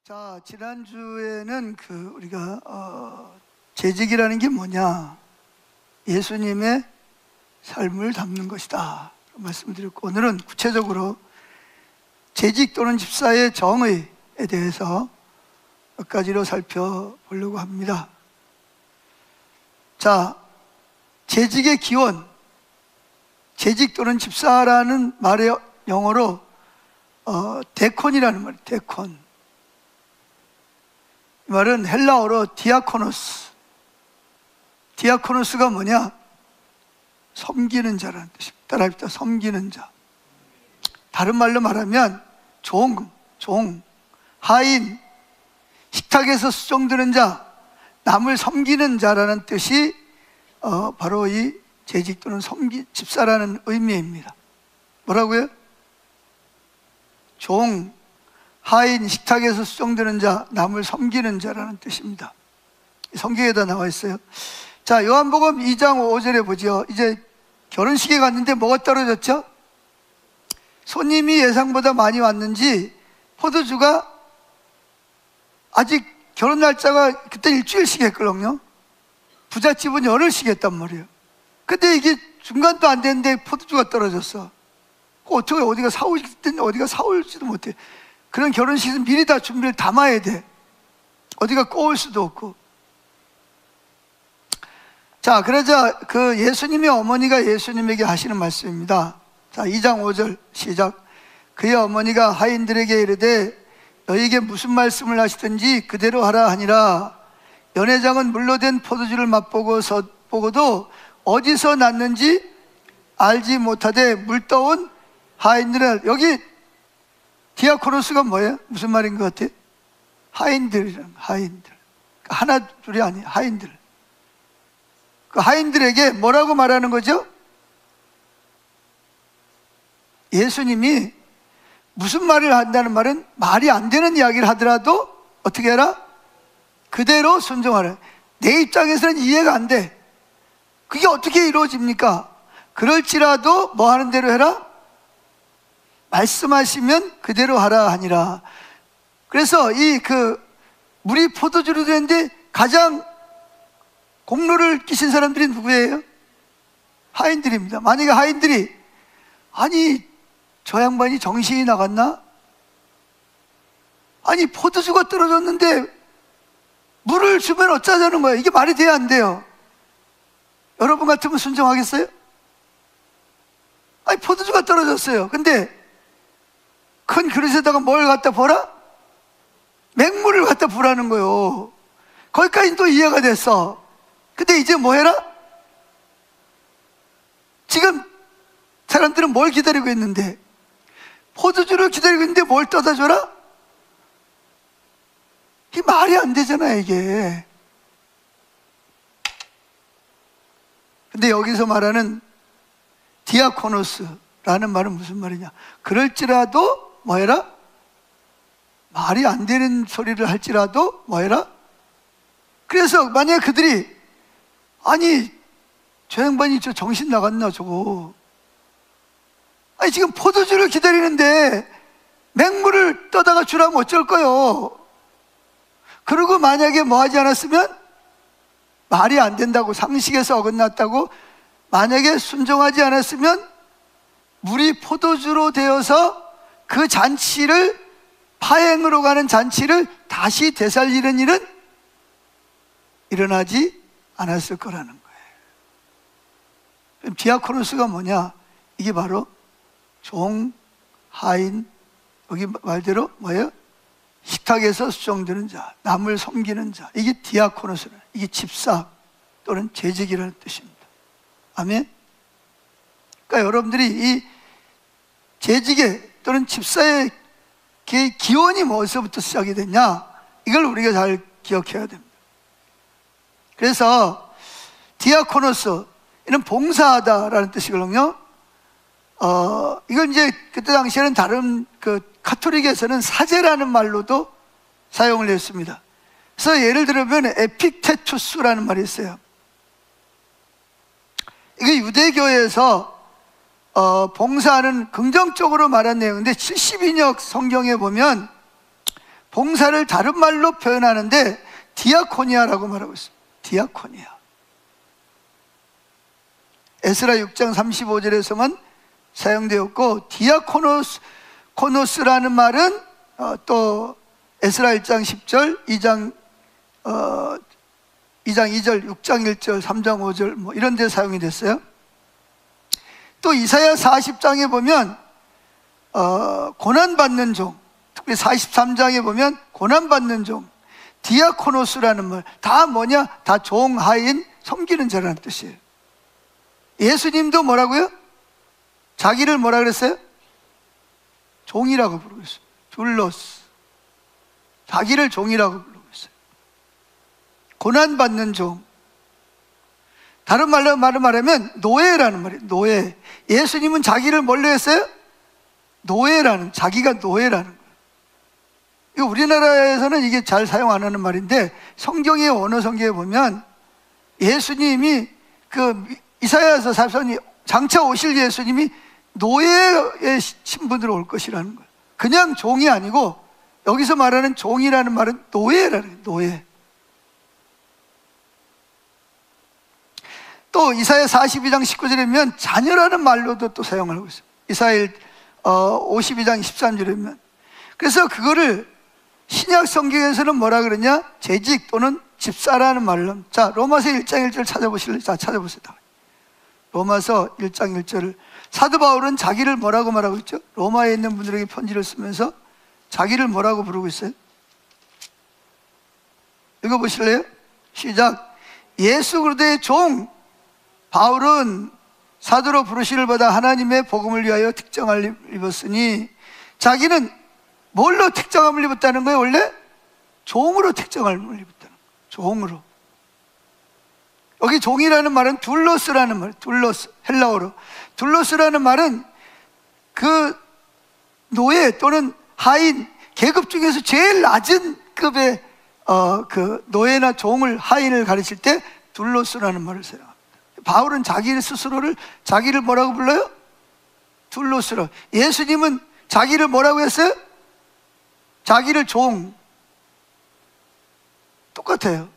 자, 지난주에는 우리가 재직이라는 게 뭐냐? 예수님의 삶을 담는 것이다 말씀드렸고, 오늘은 구체적으로 재직 또는 집사의 정의에 대해서 몇 가지로 살펴보려고 합니다. 자, 재직의 기원, 재직 또는 집사라는 말의 영어로 데콘이라는 말이에요. 데콘. 이 말은 헬라어로 디아코노스. 디아코노스가 뭐냐? 섬기는 자라는 뜻입니다. 따라합시다. 섬기는 자. 다른 말로 말하면 종, 하인, 식탁에서 수종드는 자, 남을 섬기는 자라는 뜻이 바로 이 재직 또는 집사라는 의미입니다. 뭐라고요? 종, 하인, 식탁에서 수종드는 자, 남을 섬기는 자라는 뜻입니다. 성경에다 나와 있어요. 자, 요한복음 2장 5절에 보죠. 이제 결혼식에 갔는데 뭐가 떨어졌죠? 손님이 예상보다 많이 왔는지 포도주가 아직 결혼 날짜가 그때 일주일씩 했거든요. 부잣집은 열흘씩 했단 말이에요. 근데 이게 중간도 안 됐는데 포도주가 떨어졌어. 어떻게 어디가 사올지도 못해. 그런 결혼식은 미리 다 준비를 담아야 돼. 어디가 꼬울 수도 없고. 자, 그러자 예수님의 어머니가 예수님에게 하시는 말씀입니다. 자, 2장 5절 시작. 그의 어머니가 하인들에게 이르되 너희에게 무슨 말씀을 하시든지 그대로 하라 하니라. 연회장은 물로 된 포도주를 맛보고도 어디서 났는지 알지 못하되 물떠온 하인들은, 여기 디아코노스가 뭐예요? 무슨 말인 것 같아요? 하인들이란, 하인들. 하나 둘이 아니에요. 하인들. 그 하인들에게 뭐라고 말하는 거죠? 예수님이 무슨 말을 한다는 말은 말이 안 되는 이야기를 하더라도 어떻게 해라? 그대로 순종하라. 내 입장에서는 이해가 안 돼. 그게 어떻게 이루어집니까? 그럴지라도 뭐 하는 대로 해라? 말씀하시면 그대로 하라 하니라. 그래서 물이 포도주로 되는데 가장 공로를 끼친 사람들이 누구예요? 하인들입니다. 만약에 하인들이 아니 저 양반이 정신이 나갔나? 아니 포도주가 떨어졌는데 물을 주면 어쩌자는 거예요? 이게 말이 돼야 안 돼요. 여러분 같으면 순종하겠어요? 아니 포도주가 떨어졌어요. 근데 큰 그릇에다가 뭘 갖다 부어라? 맹물을 갖다 부라는 거예요. 거기까지 또 이해가 됐어. 근데 이제 뭐 해라? 지금 사람들은 뭘 기다리고 있는데, 포도주를 기다리고 있는데 뭘 떠다 줘라? 이게 말이 안 되잖아요, 이게. 근데 여기서 말하는 디아코노스라는 말은 무슨 말이냐? 그럴지라도 뭐 해라? 말이 안 되는 소리를 할지라도 뭐 해라? 그래서 만약에 그들이 아니 저 양반이 저 정신 나갔나 저거, 아니 지금 포도주를 기다리는데 맹물을 떠다가 주라면 어쩔 거요? 그리고 만약에 뭐 하지 않았으면, 말이 안 된다고, 상식에서 어긋났다고 만약에 순종하지 않았으면 물이 포도주로 되어서 그 잔치를, 파행으로 가는 잔치를 다시 되살리는 일은 일어나지 않았을 거라는 거예요. 그럼 디아코노스가 뭐냐? 이게 바로 종, 하인, 여기 말대로 뭐예요? 식탁에서 수종드는 자, 남을 섬기는 자. 이게 디아코노스라. 이게 집사 또는 재직이라는 뜻입니다. 아멘? 그러니까 여러분들이 이 재직의 또는 집사의 기원이 어디서부터 시작이 됐냐? 이걸 우리가 잘 기억해야 됩니다. 그래서 디아코노스, 이는 봉사하다라는 뜻이거든요. 이건 이제 그때 당시에는 다른 카톨릭에서는 사제라는 말로도 사용을 했습니다. 그래서 예를 들면 에픽테투스라는 말이 있어요. 이게 유대교에서 봉사하는 긍정적으로 말한 내용인데 72역 성경에 보면 봉사를 다른 말로 표현하는데 디아코니아라고 말하고 있습니다. 디아코니아. 에스라 6장 35절에서만 사용되었고, 디아코노스라는 말은 또 에스라 1장 10절, 2장 2절, 6장 1절, 3장 5절 뭐 이런 데 사용이 됐어요. 또 이사야 40장에 보면 고난받는 종, 특히 43장에 보면 고난받는 종, 디아코노스라는 말, 다 뭐냐? 다 종, 하인, 섬기는 자라는 뜻이에요. 예수님도 뭐라고요? 자기를 뭐라 그랬어요? 종이라고 부르고 있어요. 둘로스. 자기를 종이라고 부르고 있어요. 고난받는 종. 다른 말로 말하면 노예라는 말이에요. 노예. 예수님은 자기를 뭘로 했어요? 노예라는, 자기가 노예라는 거예요. 이거 우리나라에서는 이게 잘 사용 안 하는 말인데, 성경의 언어 성경에 보면 예수님이 이사야서 40장이 장차 오실 예수님이 노예의 신분으로 올 것이라는 거예요. 그냥 종이 아니고, 여기서 말하는 종이라는 말은 노예라는 거예요. 노예. 또 이사야 42장 19절에 보면 자녀라는 말로도 또 사용하고 있어요. 이사야 52장 13절에 보면. 그래서 그거를 신약 성경에서는 뭐라 그러냐? 재직 또는 집사라는 말로. 자, 로마서 1장 1절 찾아보실래요? 자, 찾아보세요. 로마서 1장 1절을. 사도 바울은 자기를 뭐라고 말하고 있죠? 로마에 있는 분들에게 편지를 쓰면서 자기를 뭐라고 부르고 있어요? 읽어보실래요? 시작. 예수 그리스도의 종 바울은 사도로 부르심을 받아 하나님의 복음을 위하여 특정함을 입었으니, 자기는 뭘로 특정함을 입었다는 거예요? 원래 종으로 특정함을 입었다는 거예요. 종으로. 여기 종이라는 말은 둘로스라는 말이에요. 둘로스, 헬라어로. 둘로스라는 말은 그 노예 또는 하인, 계급 중에서 제일 낮은 급의 그 노예나 종을, 하인을 가르칠 때 둘로스라는 말을 사용합니다. 바울은 자기 스스로를, 자기를 뭐라고 불러요? 둘로스로. 예수님은 자기를 뭐라고 했어요? 자기를 종. 똑같아요.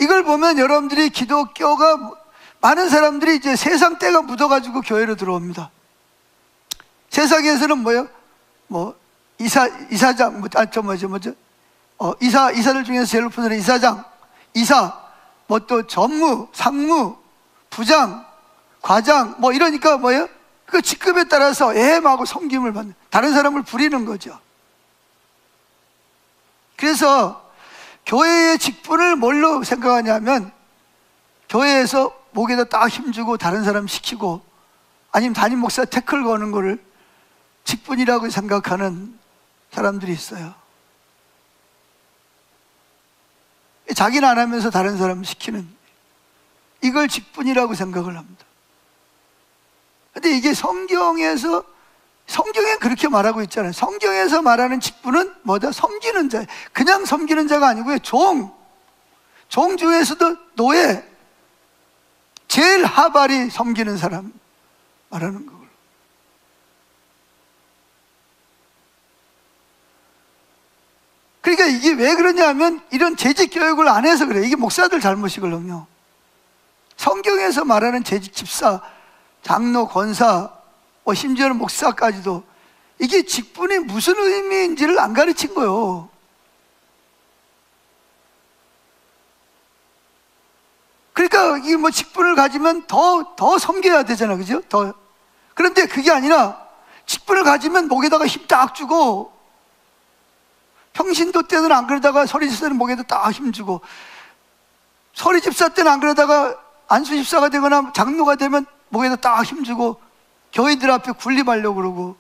이걸 보면 여러분들이 기독교가, 많은 사람들이 이제 세상 때가 묻어가지고 교회로 들어옵니다. 세상에서는 뭐예요? 뭐 이사장, 이사들 중에서 제일 높은 사람이 이사장, 이사, 뭐 또 전무, 상무, 부장, 과장, 뭐 이러니까 뭐예요? 그 직급에 따라서 애엠하고 섬김을 받는, 다른 사람을 부리는 거죠. 그래서 교회의 직분을 뭘로 생각하냐면, 교회에서 목에다 딱 힘주고 다른 사람 시키고, 아니면 담임 목사 태클 거는 거를 직분이라고 생각하는 사람들이 있어요. 자기는 안 하면서 다른 사람 시키는, 이걸 직분이라고 생각을 합니다. 근데 이게 성경엔 그렇게 말하고 있잖아요. 성경에서 말하는 직분은 뭐다? 섬기는 자. 그냥 섬기는 자가 아니고요, 종 중에서도 노예, 제일 하발이 섬기는 사람 말하는 거예요. 그러니까 이게 왜 그러냐면, 이런 재직 교육을 안 해서 그래요. 이게 목사들 잘못이거든요. 성경에서 말하는 재직, 집사, 장로, 권사, 심지어는 목사까지도, 이게 직분이 무슨 의미인지를 안 가르친 거예요. 그러니까 이 뭐 직분을 가지면 더 섬겨야 되잖아, 그죠? 더. 그런데 그게 아니라, 직분을 가지면 목에다가 힘 딱 주고, 평신도 때는 안 그러다가 서리집사 때는 목에다 딱 힘주고, 서리집사 때는 안 그러다가 안수집사가 되거나 장로가 되면 목에다 딱 힘주고, 교인들 앞에 군림하려고 그러고.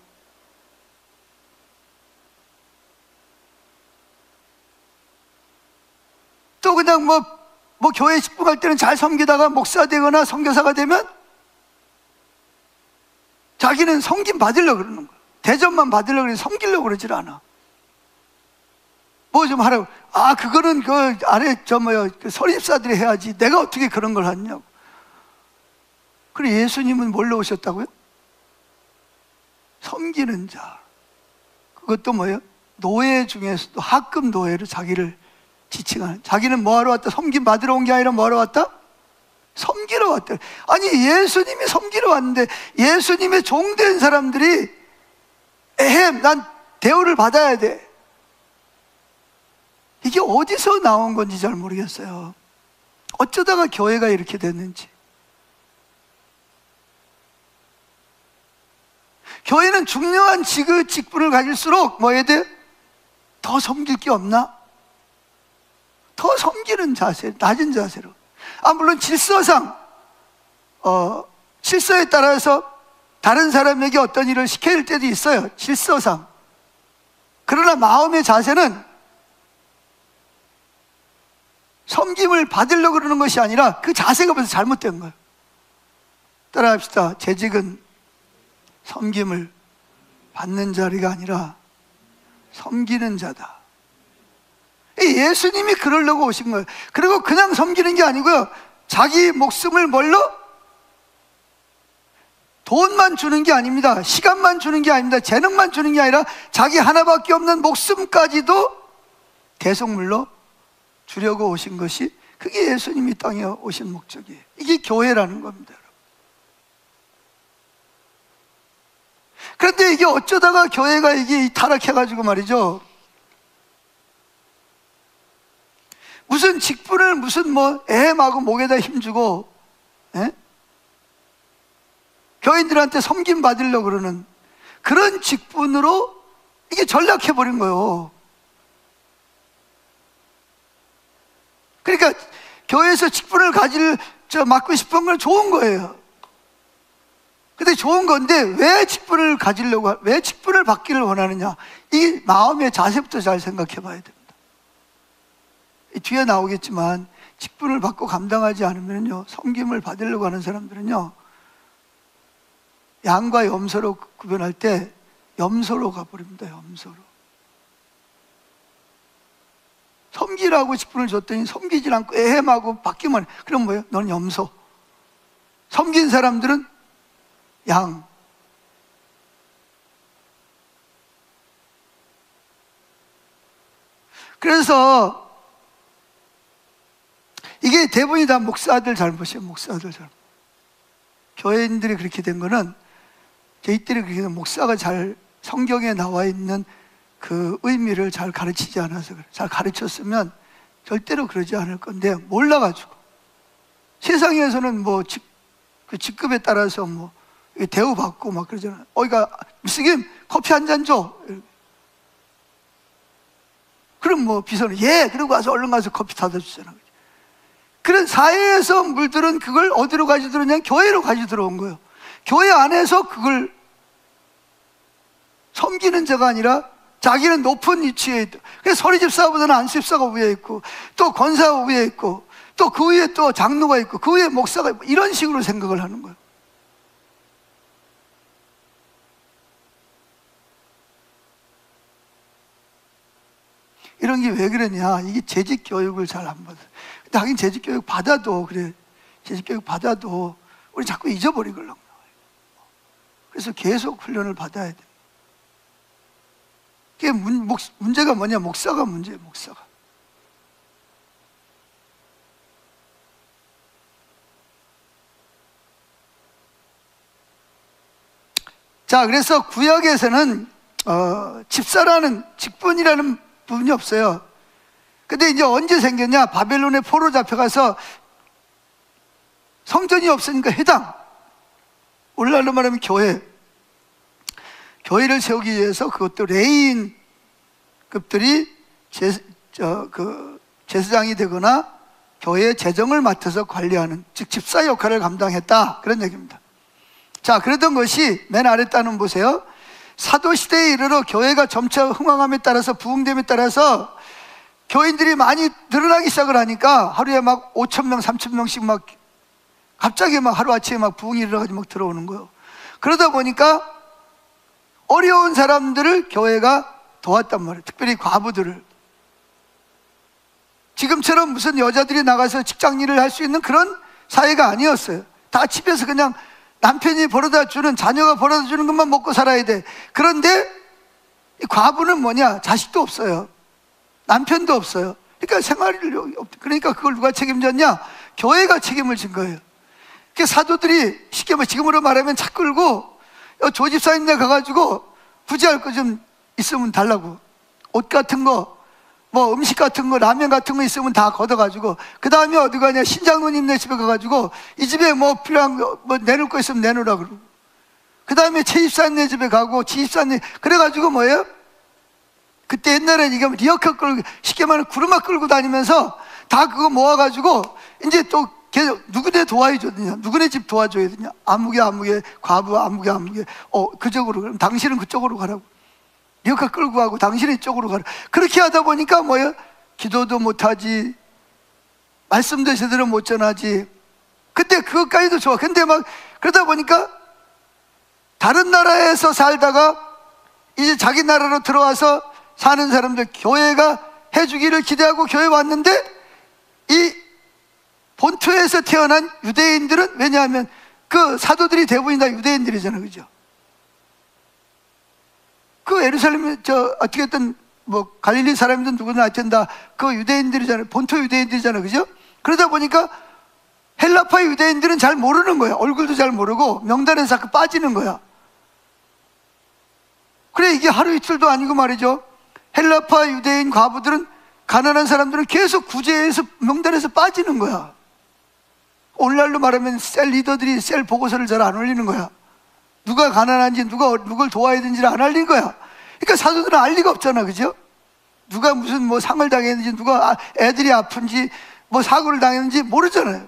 또 그냥 뭐 교회 직분할 때는 잘 섬기다가 목사 되거나 선교사가 되면 자기는 섬김 받으려고 그러는 거야. 대접만 받으려고 그러지 섬기려고 그러질 않아. 뭐 좀 하라고. 아, 그거는 그 아래 그 서리집사들이 해야지. 내가 어떻게 그런 걸 하냐고. 그래, 예수님은 뭘로 오셨다고요? 섬기는 자. 그것도 뭐예요? 노예 중에서도 하급 노예로 자기를 지칭하는, 자기는 뭐하러 왔다? 섬김 받으러 온 게 아니라 뭐하러 왔다? 섬기러 왔다. 아니 예수님이 섬기러 왔는데 예수님의 종된 사람들이 난 대우를 받아야 돼. 이게 어디서 나온 건지 잘 모르겠어요. 어쩌다가 교회가 이렇게 됐는지. 교회는 중요한 직분을 가질수록 뭐 해야 돼? 더 섬길 게 없나? 더 섬기는 자세, 낮은 자세로. 물론 질서상 질서에 따라서 다른 사람에게 어떤 일을 시켜야 할 때도 있어요, 질서상. 그러나 마음의 자세는 섬김을 받으려고 그러는 것이 아니라 그 자세가 벌써 잘못된 거예요. 따라합시다. 재직은 섬김을 받는 자리가 아니라 섬기는 자다. 예수님이 그러려고 오신 거예요. 그리고 그냥 섬기는 게 아니고요, 자기 목숨을 뭘로? 돈만 주는 게 아닙니다. 시간만 주는 게 아닙니다. 재능만 주는 게 아니라 자기 하나밖에 없는 목숨까지도 대속물로 주려고 오신 것이, 그게 예수님이 땅에 오신 목적이에요. 이게 교회라는 겁니다. 그런데 이게 어쩌다가 교회가 이게 타락해가지고 말이죠, 무슨 직분을 무슨 뭐 애마고 목에다 힘주고 교인들한테 섬김 받으려고 그러는 그런 직분으로 이게 전락해버린 거예요. 그러니까 교회에서 직분을 맡고 싶은 건 좋은 거예요. 근데 좋은 건데 왜 직분을 가지려고, 왜 직분을 받기를 원하느냐, 이 마음의 자세부터 잘 생각해 봐야 됩니다. 뒤에 나오겠지만 직분을 받고 감당하지 않으면요, 섬김을 받으려고 하는 사람들은요, 양과 염소로 구별할 때 염소로 가버립니다. 염소로. 섬기라고 직분을 줬더니 섬기질 않고 애헴하고 바뀌면 해. 그럼 뭐예요? 너는 염소. 섬긴 사람들은 양. 그래서 이게 대부분이 다 목사들 잘못이에요. 목사들 잘못. 교회인들이 그렇게 된 거는, 저희들이 그렇게 된, 목사가 잘 성경에 나와 있는 그 의미를 잘 가르치지 않아서 그래. 잘 가르쳤으면 절대로 그러지 않을 건데 몰라가지고. 세상에서는 뭐 그 직급에 따라서 뭐 대우받고 막 그러잖아요. 그러니까 스님 커피 한 잔 줘. 그럼 뭐 비서는 그러고 와서 얼른 가서 커피 타다 주잖아. 그런 사회에서 물들은 그걸 어디로 가지고 들었냐? 교회로 가지고 들어온 거예요. 교회 안에서 그걸 섬기는 자가 아니라 자기는 높은 위치에 있다. 그래서 서리집사보다는 안수집사가 위에 있고, 또 권사가 위에 있고, 또 그 위에 또 장로가 있고, 그 위에 목사가 있고, 이런 식으로 생각을 하는 거예요. 이런 게 왜 그러냐? 이게 재직 교육을 잘 안 받아요. 근데 하긴 재직 교육 받아도 그래. 재직 교육 받아도 우리 자꾸 잊어버리걸랑 나와요. 그래서 계속 훈련을 받아야 돼. 그게 문제가 뭐냐? 목사가 문제예요. 목사가. 자, 그래서 구약에서는 집사라는 직분이라는 부분이 없어요. 근데 이제 언제 생겼냐? 바벨론에 포로 잡혀가서 성전이 없으니까 회당, 오늘날로 말하면 교회를 세우기 위해서 그것도 레위인급들이 제사장이 되거나 교회의 재정을 맡아서 관리하는, 즉 집사 역할을 감당했다, 그런 얘기입니다. 자, 그러던 것이 맨 아래 따는 보세요. 사도시대에 이르러 교회가 점차 흥왕함에 따라서, 부흥됨에 따라서 교인들이 많이 늘어나기 시작을 하니까 하루에 막 5,000명, 3,000명씩 막 갑자기 막 하루아침에 막 부흥이 일어나가지고 막 들어오는 거예요. 그러다 보니까 어려운 사람들을 교회가 도왔단 말이에요. 특별히 과부들을. 지금처럼 무슨 여자들이 나가서 직장 일을 할 수 있는 그런 사회가 아니었어요. 다 집에서 그냥 남편이 벌어다 주는, 자녀가 벌어다 주는 것만 먹고 살아야 돼. 그런데 이 과부는 뭐냐? 자식도 없어요. 남편도 없어요. 그러니까 생활이 그러니까 그걸 누가 책임졌냐? 교회가 책임을 진 거예요. 그 사도들이 쉽게 지금으로 말하면 차 끌고 조집사님네 가가지고 구제할 거 좀 있으면 달라고. 옷 같은 거, 뭐 음식 같은 거, 라면 같은 거 있으면 다 걷어가지고, 그 다음에 어디 가냐? 신장로님네 집에 가가지고 이 집에 뭐 필요한 거, 뭐 내놓을 거 있으면 내놓으라 그러고, 그 다음에 최집사님네 집에 가고, 지집사님 그래가지고 뭐예요? 그때 옛날에 이게 리어카 끌고 쉽게 말하면 구르마 끌고 다니면서 다 그거 모아가지고 이제 또 누구네 도와줘야 되냐? 누구네 집 도와줘야 되냐? 아무개 과부 아무개 그쪽으로, 그럼 당신은 그쪽으로 가라고. 리어카 끌고 가고 당신은 이쪽으로 가라. 그렇게 하다 보니까 뭐예요? 기도도 못하지, 말씀도 제대로 못 전하지. 근데 그것까지도 좋아. 근데 막 그러다 보니까 다른 나라에서 살다가 이제 자기 나라로 들어와서 사는 사람들, 교회가 해주기를 기대하고 교회 왔는데 이 본토에서 태어난 유대인들은, 왜냐하면 그 사도들이 대부분이 다 유대인들이잖아요, 그죠? 그 예루살렘 어떻게든 뭐 갈릴리 사람이든 누구든 하여튼 다 그 유대인들이잖아요. 본토 유대인들이잖아요, 그죠? 그러다 보니까 헬라파 유대인들은 잘 모르는 거야. 얼굴도 잘 모르고 명단에서 자꾸 빠지는 거야. 그래, 이게 하루 이틀도 아니고 말이죠. 헬라파 유대인 과부들은, 가난한 사람들은 계속 구제해서 명단에서 빠지는 거야. 오늘날로 말하면 셀 리더들이 셀 보고서를 잘 안 올리는 거야. 누가 가난한지, 누굴 도와야 되는지를 안 알린 거야. 그러니까 사도들은 알 리가 없잖아, 그죠? 누가 무슨 뭐 상을 당했는지, 누가 애들이 아픈지, 뭐 사고를 당했는지 모르잖아요.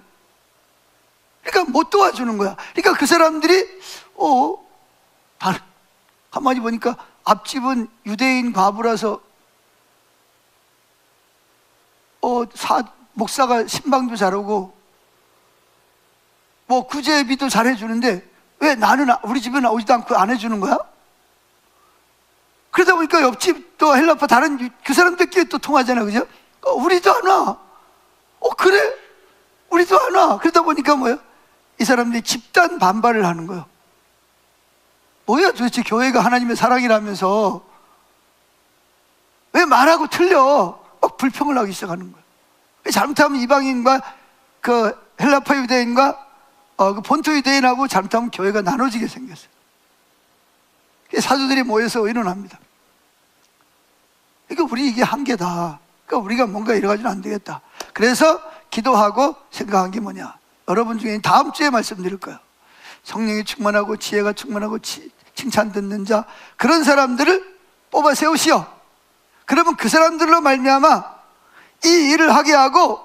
그러니까 못 도와주는 거야. 그러니까 그 사람들이 한마디 보니까 앞집은 유대인 과부라서 목사가 신방도 잘하고 뭐 구제비도 잘해주는데 왜 나는, 우리 집은 오지도 않고 안 해주는 거야? 그러다 보니까 옆집 또 헬라파 다른 그 사람들끼리 또 통하잖아, 그죠? 우리도 안 와. 그래? 우리도 안 와. 그러다 보니까 뭐야? 이 사람들이 집단 반발을 하는 거예요. 뭐야 도대체, 교회가 하나님의 사랑이라면서 왜 말하고 틀려? 막 불평을 하기 시작하는 거예요. 잘못하면 이방인과 그 헬라파 유대인과 그 본토 유대인하고 잘못하면 교회가 나눠지게 생겼어요. 사도들이 모여서 의논합니다. 그러니까 우리 이게 한계다. 그러니까 우리가 뭔가 이래가지고는 안 되겠다. 그래서 기도하고 생각한 게 뭐냐? 여러분 중에 다음 주에 말씀드릴 거예요. 성령이 충만하고 지혜가 충만하고 칭찬 듣는 자, 그런 사람들을 뽑아 세우시오. 그러면 그 사람들로 말미암아 이 일을 하게 하고,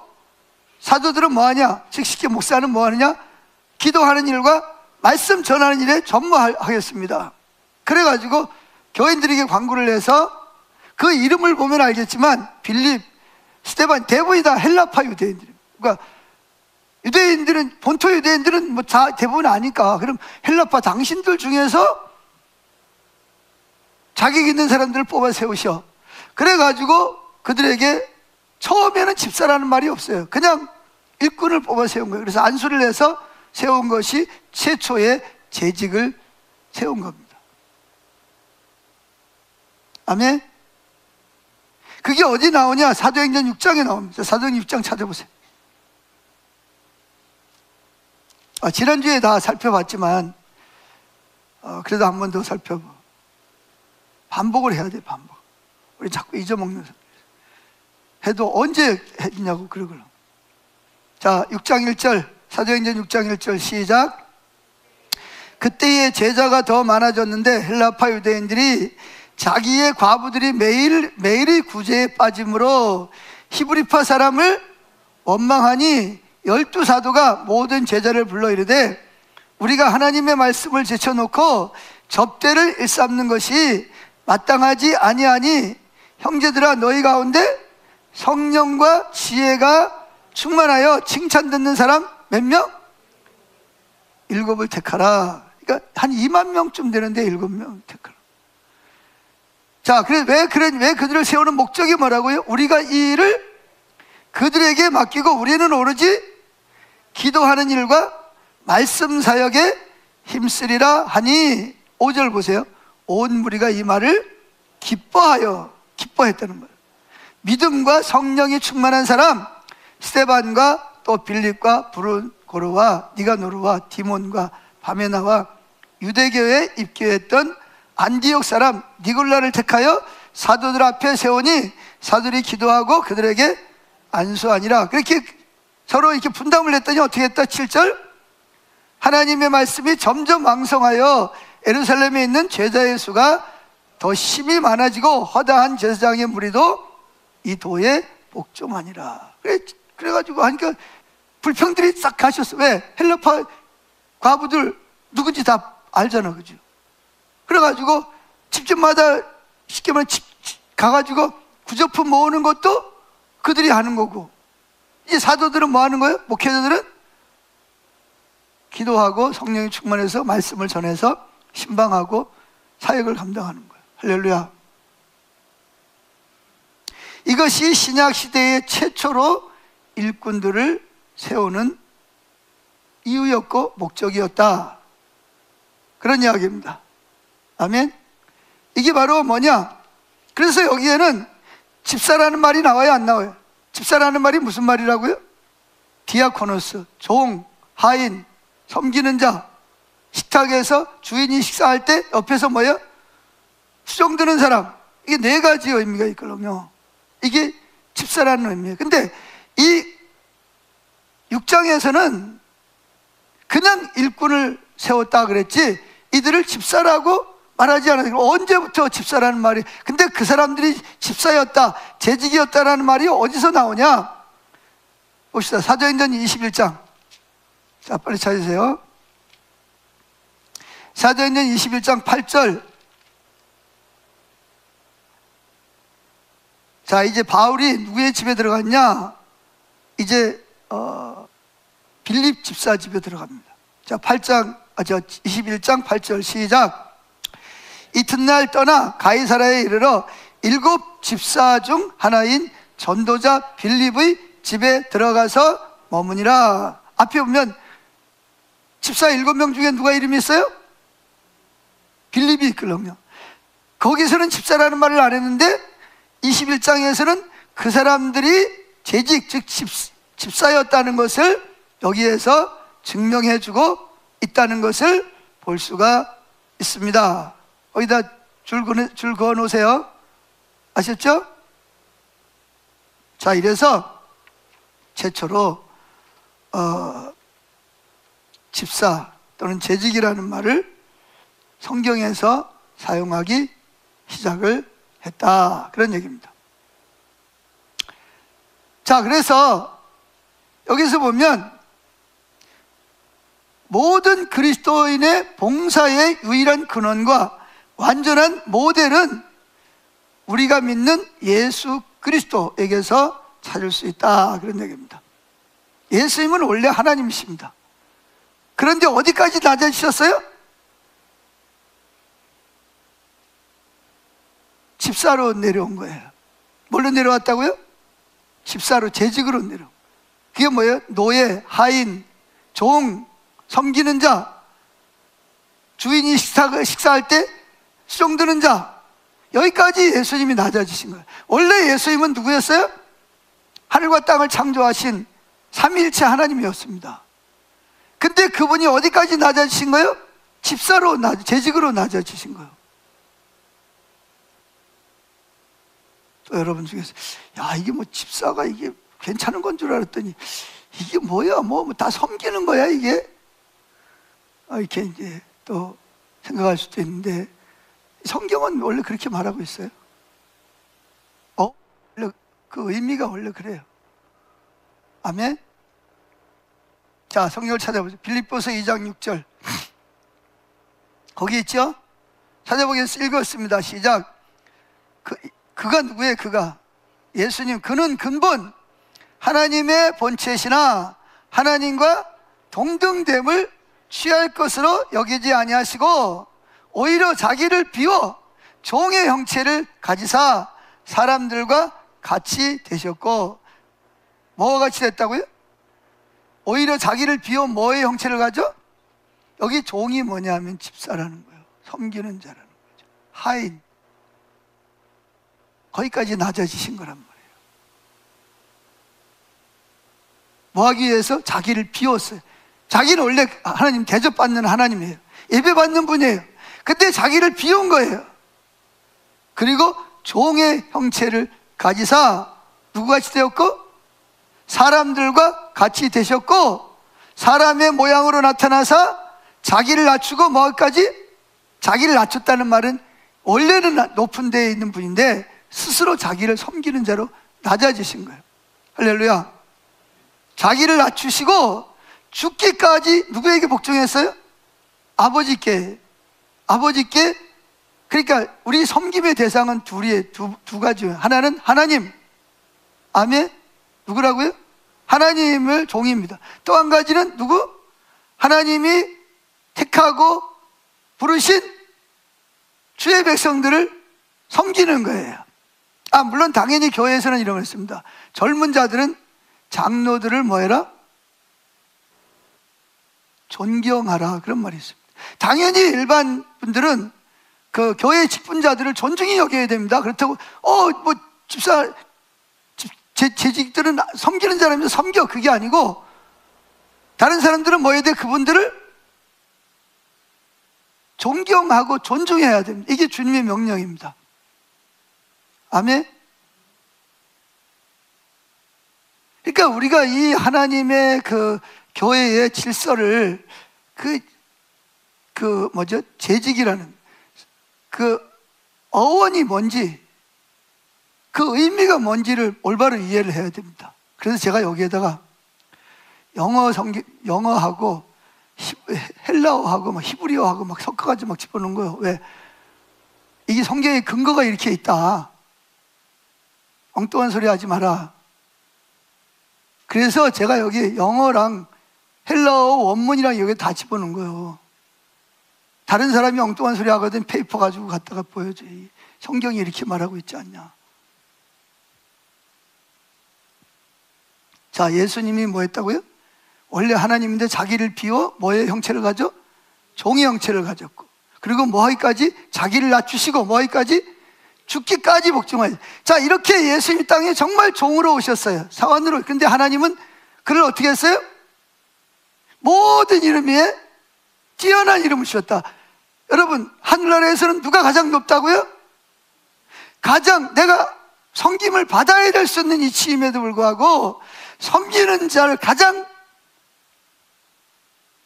사도들은 뭐하냐? 즉 쉽게 목사는 뭐하느냐? 기도하는 일과 말씀 전하는 일에 전무하겠습니다. 그래가지고 교인들에게 광고를 해서, 그 이름을 보면 알겠지만 빌립, 스데반 대부분이 다 헬라파 유대인들입니다. 그러니까 유대인들은, 본토 유대인들은 뭐 다 대부분 아니까, 그럼 헬라파 당신들 중에서 자격 있는 사람들을 뽑아 세우셔. 그래가지고 그들에게 처음에는 집사라는 말이 없어요. 그냥 일꾼을 뽑아 세운 거예요. 그래서 안수를 해서 세운 것이 최초의 재직을 세운 겁니다. 아멘. 그게 어디 나오냐? 사도행전 6장에 나옵니다. 사도행전 6장 찾아보세요. 지난주에 다 살펴봤지만 그래도 한 번 더 살펴봐. 반복을 해야 돼, 반복. 우리 자꾸 잊어먹는 사람. 해도 언제 했냐고 그러거든. 자, 6장 1절, 사도행전 6장 1절 시작. 그때의 제자가 더 많아졌는데 헬라파 유대인들이 자기의 과부들이 매일의 구제에 빠짐으로 히브리파 사람을 원망하니 12사도가 모든 제자를 불러 이르되, 우리가 하나님의 말씀을 제쳐놓고 접대를 일삼는 것이 마땅하지 아니하니 형제들아, 너희 가운데 성령과 지혜가 충만하여 칭찬 듣는 사람 몇 명? 7을 택하라. 그러니까 한 2만 명쯤 되는데 7명 택하라. 자, 왜 그들을 세우는 목적이 뭐라고요? 우리가 이 일을 그들에게 맡기고 우리는 오로지 기도하는 일과 말씀 사역에 힘쓰리라 하니, 5절 보세요. 온 무리가 이 말을 기뻐했다는 거예요. 믿음과 성령이 충만한 사람, 스데반과 또 빌립과 브루고로와 니가노르와 디몬과 바메나와 유대교에 입교했던 안디옥 사람 니골라를 택하여 사도들 앞에 세우니 사도들이 기도하고 그들에게 안수하니라. 그렇게 서로 이렇게 분담을 했더니 어떻게 했다? 7절, 하나님의 말씀이 점점 왕성하여 예루살렘에 있는 제자의 수가 더 심히 많아지고 허다한 제사장의 무리도 이 도에 복종하니라. 그래가지고 하니까 불평들이 싹 가셨어. 왜? 헬라파 과부들 누군지 다 알잖아, 그죠? 그래가지고 집집마다 쉽게 말하면 가가지고 구제품 모으는 것도 그들이 하는 거고, 이제 사도들은 뭐 하는 거예요? 목회자들은 기도하고 성령이 충만해서 말씀을 전해서 신방하고 사역을 감당하는 거예요. 할렐루야. 이것이 신약 시대의 최초로 일꾼들을 세우는 이유였고 목적이었다, 그런 이야기입니다. 아멘. 이게 바로 뭐냐? 그래서 여기에는 집사라는 말이 나와요, 안 나와요? 집사라는 말이 무슨 말이라고요? 디아코노스, 종, 하인, 섬기는 자. 식탁에서 주인이 식사할 때 옆에서 뭐예요? 수종드는 사람. 이게 네 가지 의미가 있거든요. 이게 집사라는 의미예요. 근데 이 6장에서는 그냥 일꾼을 세웠다 그랬지 이들을 집사라고 말하지 않아요. 언제부터 집사라는 말이, 근데 그 사람들이 집사였다, 재직이었다라는 말이 어디서 나오냐? 봅시다. 사도행전 21장. 자, 빨리 찾으세요. 사도행전 21장 8절. 자, 이제 바울이 누구의 집에 들어갔냐? 이제 빌립 집사 집에 들어갑니다. 자, 21장 8절 시작. 이튿날 떠나 가이사라에 이르러 7 집사 중 하나인 전도자 빌립의 집에 들어가서 머무니라. 앞에 보면 집사 7명 중에 누가 이름이 있어요? 빌립이 있거든요. 거기서는 집사라는 말을 안 했는데 21장에서는 그 사람들이 재직, 즉 집사였다는 것을 여기에서 증명해주고 있다는 것을 볼 수가 있습니다. 거기다 줄 그어 놓으세요. 아셨죠? 자, 이래서 최초로 집사 또는 재직이라는 말을 성경에서 사용하기 시작을 했다, 그런 얘기입니다. 자, 그래서 여기서 보면 모든 그리스도인의 봉사의 유일한 근원과 완전한 모델은 우리가 믿는 예수 그리스도에게서 찾을 수 있다, 그런 얘기입니다. 예수님은 원래 하나님이십니다. 그런데 어디까지 낮아지셨어요? 집사로 내려온 거예요. 뭘로 내려왔다고요? 집사로, 재직으로 내려온. 그게 뭐예요? 노예, 하인, 종, 섬기는 자, 주인이 식사할 때 수종드는 자, 여기까지 예수님이 낮아지신 거예요. 원래 예수님은 누구였어요? 하늘과 땅을 창조하신 삼위일체 하나님이었습니다. 근데 그분이 어디까지 낮아지신 거예요? 집사로, 재직으로 낮아지신 거예요. 또 여러분 중에서 야, 이게 뭐 집사가 이게 괜찮은 건 줄 알았더니 이게 뭐야, 뭐 다 섬기는 거야 이게? 이렇게 이제 또 생각할 수도 있는데, 성경은 원래 그렇게 말하고 있어요. 원래 그 의미가 원래 그래요. 아멘. 자, 성경을 찾아보세요. 빌립보서 2장 6절. 거기 있죠? 찾아보겠습니다. 읽었습니다. 시작. 그가 누구예요? 그가 예수님. 그는 근본 하나님의 본체시나 하나님과 동등됨을 취할 것으로 여기지 아니하시고 오히려 자기를 비워 종의 형체를 가지사 사람들과 같이 되셨고. 뭐와 같이 됐다고요? 오히려 자기를 비워 뭐의 형체를 가져? 여기 종이 뭐냐면 집사라는 거예요. 섬기는 자라는 거죠. 하인. 거기까지 낮아지신 거란 말이에요. 뭐 하기 위해서? 자기를 비웠어요. 자기는 원래 하나님 대접받는 하나님이에요. 예배받는 분이에요. 근데 자기를 비운 거예요. 그리고 종의 형체를 가지사 누구같이 되었고 사람들과 같이 되셨고 사람의 모양으로 나타나사 자기를 낮추고 뭐까지? 자기를 낮췄다는 말은 원래는 높은 데에 있는 분인데 스스로 자기를 섬기는 자로 낮아지신 거예요. 할렐루야. 자기를 낮추시고 죽기까지 누구에게 복종했어요? 아버지께. 그러니까 우리 섬김의 대상은 두 가지예요. 하나는 하나님, 아멘. 누구라고요? 하나님을 종입니다. 또 한 가지는 누구? 하나님이 택하고 부르신 주의 백성들을 섬기는 거예요. 물론 당연히 교회에서는 이런 걸 했습니다. 젊은 자들은 장로들을 뭐 해라? 존경하라. 그런 말이 있습니다. 당연히 일반 분들은 그 교회 직분자들을 존중히 여겨야 됩니다. 그렇다고 뭐 집사 재직들은 섬기는 사람이 섬겨, 그게 아니고 다른 사람들은 뭐 해야 돼? 그분들을 존경하고 존중해야 됩니다. 이게 주님의 명령입니다. 아멘. 그러니까 우리가 이 하나님의 그 교회의 질서를 재직이라는 그 어원이 뭔지, 그 의미가 뭔지를 올바로 이해를 해야 됩니다. 그래서 제가 여기에다가 영어하고 헬라어하고 막 히브리어하고 막 섞어가지고 막 집어넣은 거예요. 왜? 이게 성경의 근거가 이렇게 있다. 엉뚱한 소리 하지 마라. 그래서 제가 여기 영어랑 헬라어 원문이랑 여기 다 집어넣은 거예요. 다른 사람이 엉뚱한 소리 하거든 페이퍼 가지고 갖다가 보여줘. 성경이 이렇게 말하고 있지 않냐. 자, 예수님이 뭐 했다고요? 원래 하나님인데 자기를 비워 뭐의 형체를 가져? 종의 형체를 가졌고, 그리고 뭐 하기까지? 자기를 낮추시고 뭐 하기까지? 죽기까지 복종하지. 자, 이렇게 예수님 땅에 정말 종으로 오셨어요. 사원으로. 근데 하나님은 그를 어떻게 했어요? 모든 이름 위에 뛰어난 이름을 주셨다. 여러분, 하늘나라에서는 누가 가장 높다고요? 가장 내가 섬김을 받아야 될 수 있는 이치임에도 불구하고 섬기는 자를 가장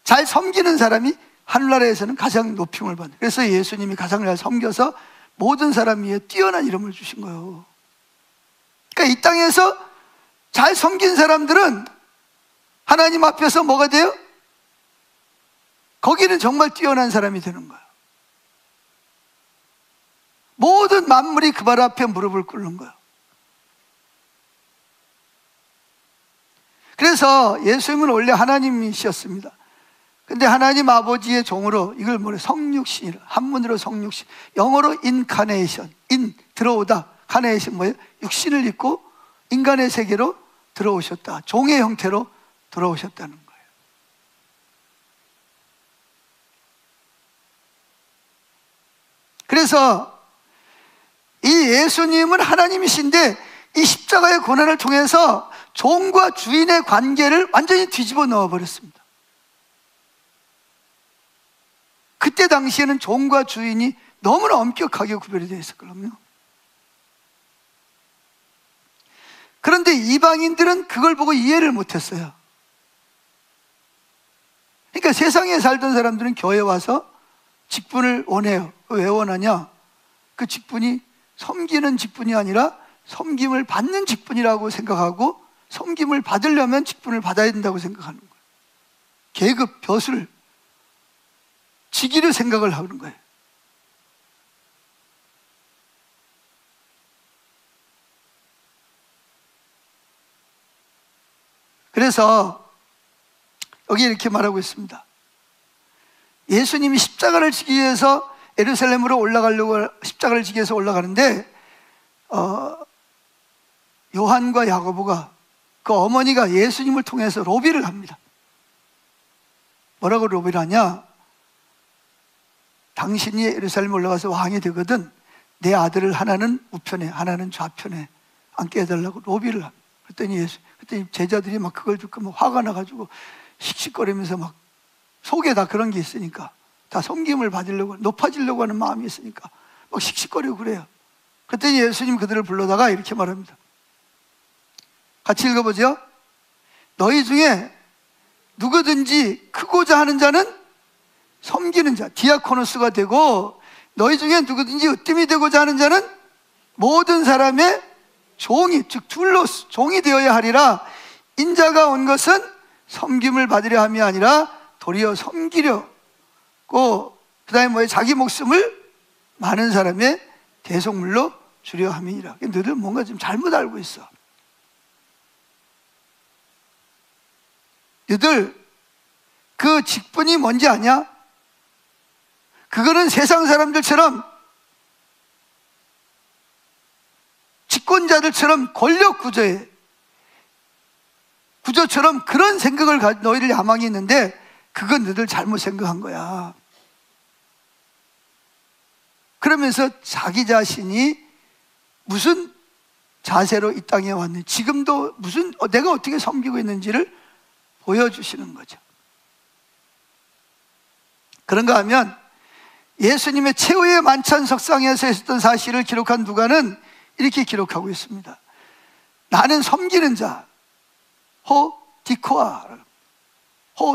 잘 섬기는 사람이 하늘나라에서는 가장 높임을 받는. 그래서 예수님이 가장 잘 섬겨서 모든 사람 위에 뛰어난 이름을 주신 거예요. 그러니까 이 땅에서 잘 섬긴 사람들은 하나님 앞에서 뭐가 돼요? 거기는 정말 뛰어난 사람이 되는 거예요. 모든 만물이 그 발 앞에 무릎을 꿇는 거예요. 그래서 예수님은 원래 하나님이셨습니다. 근데 하나님 아버지의 종으로, 이걸 뭐래? 성육신이라. 한문으로 성육신, 영어로 인카네이션. 들어오다. 카네이션 뭐예요? 육신을 입고 인간의 세계로 들어오셨다. 종의 형태로 들어오셨다는 거예요. 그래서 이 예수님은 하나님이신데 이 십자가의 고난을 통해서 종과 주인의 관계를 완전히 뒤집어 넣어버렸습니다. 그때 당시에는 종과 주인이 너무나 엄격하게 구별이 되어 있었거든요. 그런데 이방인들은 그걸 보고 이해를 못했어요. 그러니까 세상에 살던 사람들은 교회에 와서 직분을 원해요. 왜 원하냐? 그 직분이 섬기는 직분이 아니라 섬김을 받는 직분이라고 생각하고, 섬김을 받으려면 직분을 받아야 된다고 생각하는 거예요. 계급, 벼슬, 직위를 생각을 하는 거예요. 그래서 여기 이렇게 말하고 있습니다. 예수님이 십자가를 지기 위해서 예루살렘으로 올라가려고, 십자가를 지기 위해서 올라가는데 요한과 야고보가, 그 어머니가 예수님을 통해서 로비를 합니다. 뭐라고 로비를 하냐? 당신이 예루살렘에 올라가서 왕이 되거든 내 아들을 하나는 우편에 하나는 좌편에 앉게 해달라고 로비를 합니다. 그랬더니 제자들이 막 그걸 듣고 막 화가 나가지고 씩씩거리면서 막 속에 다 그런 게 있으니까, 다 섬김을 받으려고, 높아지려고 하는 마음이 있으니까 막 씩씩거리고 그래요. 그랬더니 예수님 그들을 불러다가 이렇게 말합니다. 같이 읽어보죠. 너희 중에 누구든지 크고자 하는 자는 섬기는 자, 디아코노스가 되고, 너희 중에 누구든지 으뜸이 되고자 하는 자는 모든 사람의 종이, 즉 둘로스, 종이 되어야 하리라. 인자가 온 것은 섬김을 받으려 함이 아니라 도리어 섬기려고, 그 다음에 뭐예요? 자기 목숨을 많은 사람의 대속물로 주려 함이니라. 너희들 뭔가 좀 잘못 알고 있어. 너희들 그 직분이 뭔지 아냐? 그거는 세상 사람들처럼, 집권자들처럼 권력 구조처럼 그런 생각을 가진 너희들 야망이 있는데, 그건 너희들 잘못 생각한 거야. 그러면서 자기 자신이 무슨 자세로 이 땅에 왔는지, 지금도 내가 어떻게 섬기고 있는지를 보여주시는 거죠. 그런가 하면 예수님의 최후의 만찬 석상에서 있었던 사실을 기록한 누가는 이렇게 기록하고 있습니다. 나는 섬기는 자,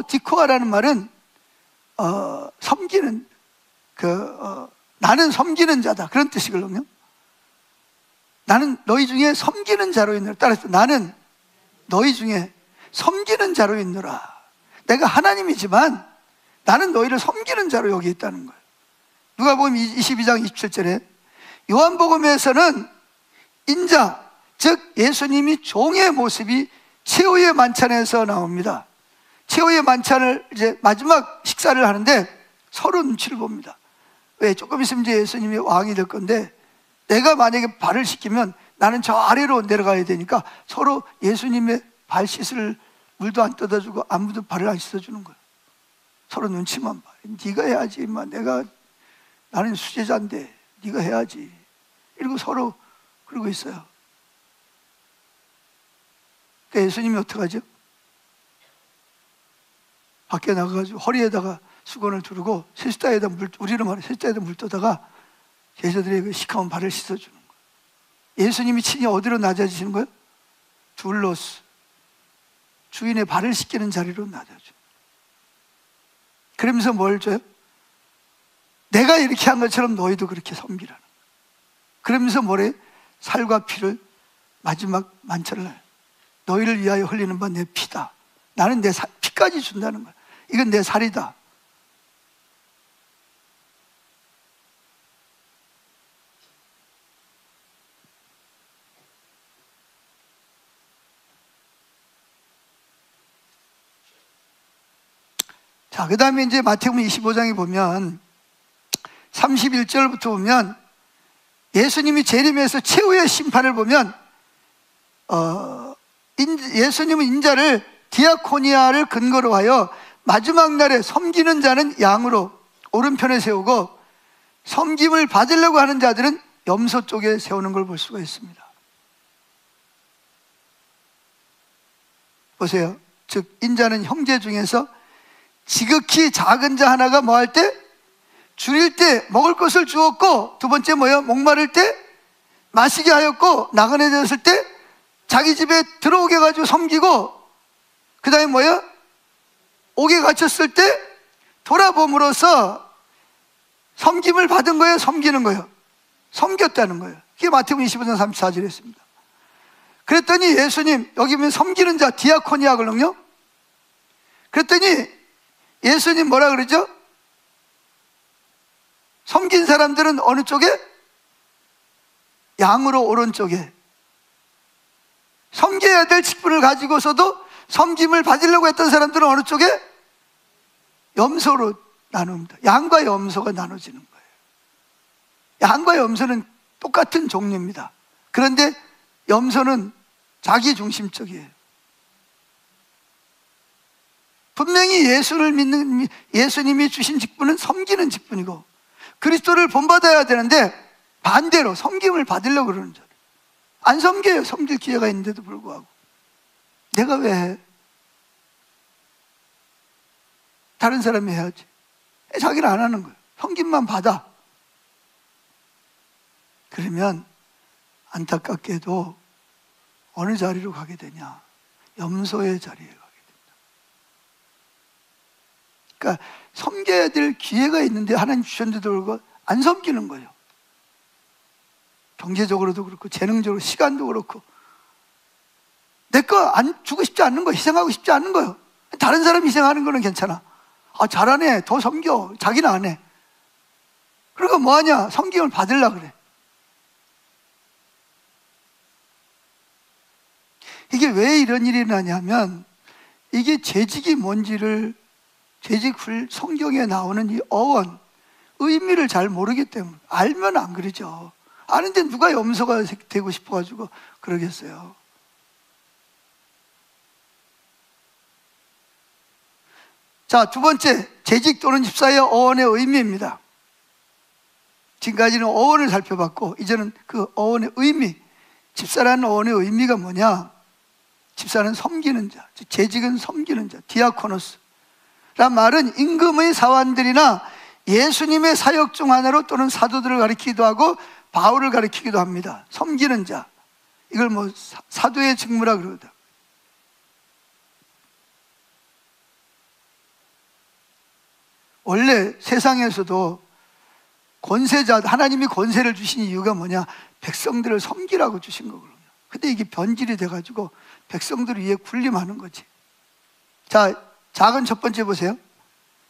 디코아라는 말은 섬기는, 나는 섬기는 자다, 그런 뜻이거든요. 나는 너희 중에 섬기는 자로 있노라. 따라서 나는 너희 중에 섬기는 자로 있노라. 내가 하나님이지만 나는 너희를 섬기는 자로 여기 있다는 거예요. 누가복음 22장 27절에 요한복음에서는 인자, 즉 예수님이 종의 모습이 최후의 만찬에서 나옵니다. 최후의 만찬을 이제 마지막 식사를 하는데 서로 눈치를 봅니다. 왜? 조금 있으면 이제 예수님이 왕이 될 건데, 내가 만약에 발을 씻기면 나는 저 아래로 내려가야 되니까 서로 예수님의 발 씻을 물도 안 떠다주고 아무도 발을 안 씻어주는 거예요. 서로 눈치만 봐. 네가 해야지, 임마. 나는 수제자인데 네가 해야지. 이러고 서로 그러고 있어요. 그러니까 예수님이 어떡하죠? 밖에 나가가지고 허리에다가 수건을 두르고 세숫다에다 우리로 말해 세숫다에다 물 떠다가 제자들의 그 시커먼 발을 씻어주는 거예요. 예수님이 친히 어디로 낮아지시는 거예요? 둘로스, 주인의 발을 씻기는 자리로 낮아져. 그러면서 뭘 줘요? 내가 이렇게 한 것처럼 너희도 그렇게 섬기라는 거예요. 그러면서 뭐래? 살과 피를 마지막 만찬을 해요. 너희를 위하여 흘리는 바 내 피다. 나는 내 피까지 준다는 거야. 이건 내 살이다. 자, 그 다음에 이제 마태복음 25장에 보면 31절부터 보면 예수님이 재림에서 최후의 심판을 보면 예수님은 인자를 디아코니아를 근거로 하여 마지막 날에 섬기는 자는 양으로 오른편에 세우고 섬김을 받으려고 하는 자들은 염소 쪽에 세우는 걸 볼 수가 있습니다. 보세요. 즉 인자는 형제 중에서 지극히 작은 자 하나가 뭐 할 때? 줄일 때 먹을 것을 주었고, 두 번째 뭐예요? 목마를 때 마시게 하였고, 나그네 되었을 때 자기 집에 들어오게 해가지고 섬기고, 그 다음에 뭐예요? 옥에 갇혔을 때 돌아봄으로써 섬김을 받은 거예요? 섬기는 거예요? 섬겼다는 거예요. 그게 마태복음 25장 34절에 있습니다. 그랬더니 예수님, 여기 보면 섬기는 자, 디아코니아거든요. 그랬더니 예수님 뭐라 그러죠? 섬긴 사람들은 어느 쪽에? 양으로 오른쪽에. 섬겨야 될 직분을 가지고서도 섬김을 받으려고 했던 사람들은 어느 쪽에? 염소로 나눕니다. 양과 염소가 나눠지는 거예요. 양과 염소는 똑같은 종류입니다. 그런데 염소는 자기 중심적이에요. 분명히 예수를 믿는, 예수님이 주신 직분은 섬기는 직분이고 그리스도를 본받아야 되는데 반대로 섬김을 받으려고 그러는 자들. 안 섬겨요. 섬길 기회가 있는데도 불구하고. 내가 왜 해? 다른 사람이 해야지. 자기는 안 하는 거예요. 섬김만 받아. 그러면 안타깝게도 어느 자리로 가게 되냐? 염소의 자리에 가게 된다. 그러니까 섬겨야 될 기회가 있는데 하나님 주셨는데도 불구하고 안 섬기는 거예요. 경제적으로도 그렇고 재능적으로, 시간도 그렇고. 내 거 안 주고 싶지 않는 거, 희생하고 싶지 않는 거예요. 다른 사람 희생하는 거는 괜찮아. 아, 잘하네, 더 섬겨. 자기는 안 해. 그러니까 뭐하냐? 섬김을 받으려고 그래. 이게 왜 이런 일이 나냐면, 이게 재직이 뭔지를, 성경에 나오는 이 어원, 의미를 잘 모르기 때문에. 알면 안 그러죠. 아는데 누가 염소가 되고 싶어가지고 그러겠어요. 자, 두 번째, 재직 또는 집사의 어원의 의미입니다. 지금까지는 어원을 살펴봤고, 이제는 그 어원의 의미, 집사라는 어원의 의미가 뭐냐? 집사는 섬기는 자, 재직은 섬기는 자, 디아코노스 란 말은 임금의 사환들이나 예수님의 사역 중 하나로 또는 사도들을 가리키기도 하고 바울을 가리키기도 합니다. 섬기는 자, 이걸 뭐 사도의 직무라 그러거든. 원래 세상에서도 권세자, 하나님이 권세를 주신 이유가 뭐냐? 백성들을 섬기라고 주신 거거든요. 근데 이게 변질이 돼가지고 백성들 위에 군림하는 거지. 자, 작은 첫 번째 보세요.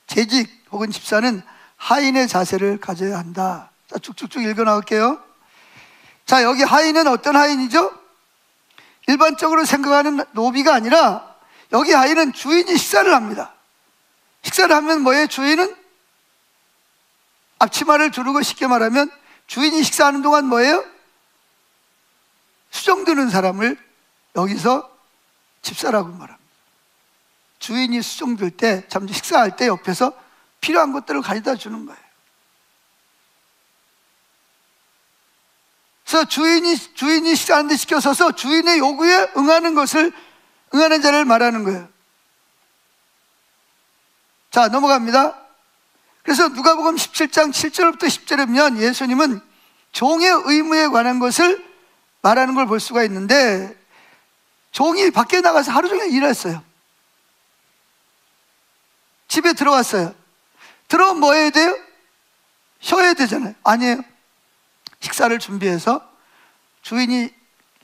재직 혹은 집사는 하인의 자세를 가져야 한다. 자, 쭉쭉쭉 읽어 나갈게요. 자, 여기 하인은 어떤 하인이죠? 일반적으로 생각하는 노비가 아니라 여기 하인은 주인이 식사를 합니다. 식사를 하면 뭐예요? 주인은 앞치마를 두르고, 쉽게 말하면 주인이 식사하는 동안 뭐예요? 수정 드는 사람을 여기서 집사라고 말합니다. 주인이 수정 들 때, 잠시 식사할 때 옆에서 필요한 것들을 가져다 주는 거예요. 그래서 주인이 식사하는데 시켜서서 주인의 요구에 응하는 자를 말하는 거예요. 자, 넘어갑니다. 그래서 누가복음 17장 7절부터 10절에 보면 예수님은 종의 의무에 관한 것을 말하는 걸 볼 수가 있는데, 종이 밖에 나가서 하루 종일 일했어요. 집에 들어왔어요. 들어오면 뭐 해야 돼요? 쉬어야 되잖아요. 아니에요. 식사를 준비해서, 주인이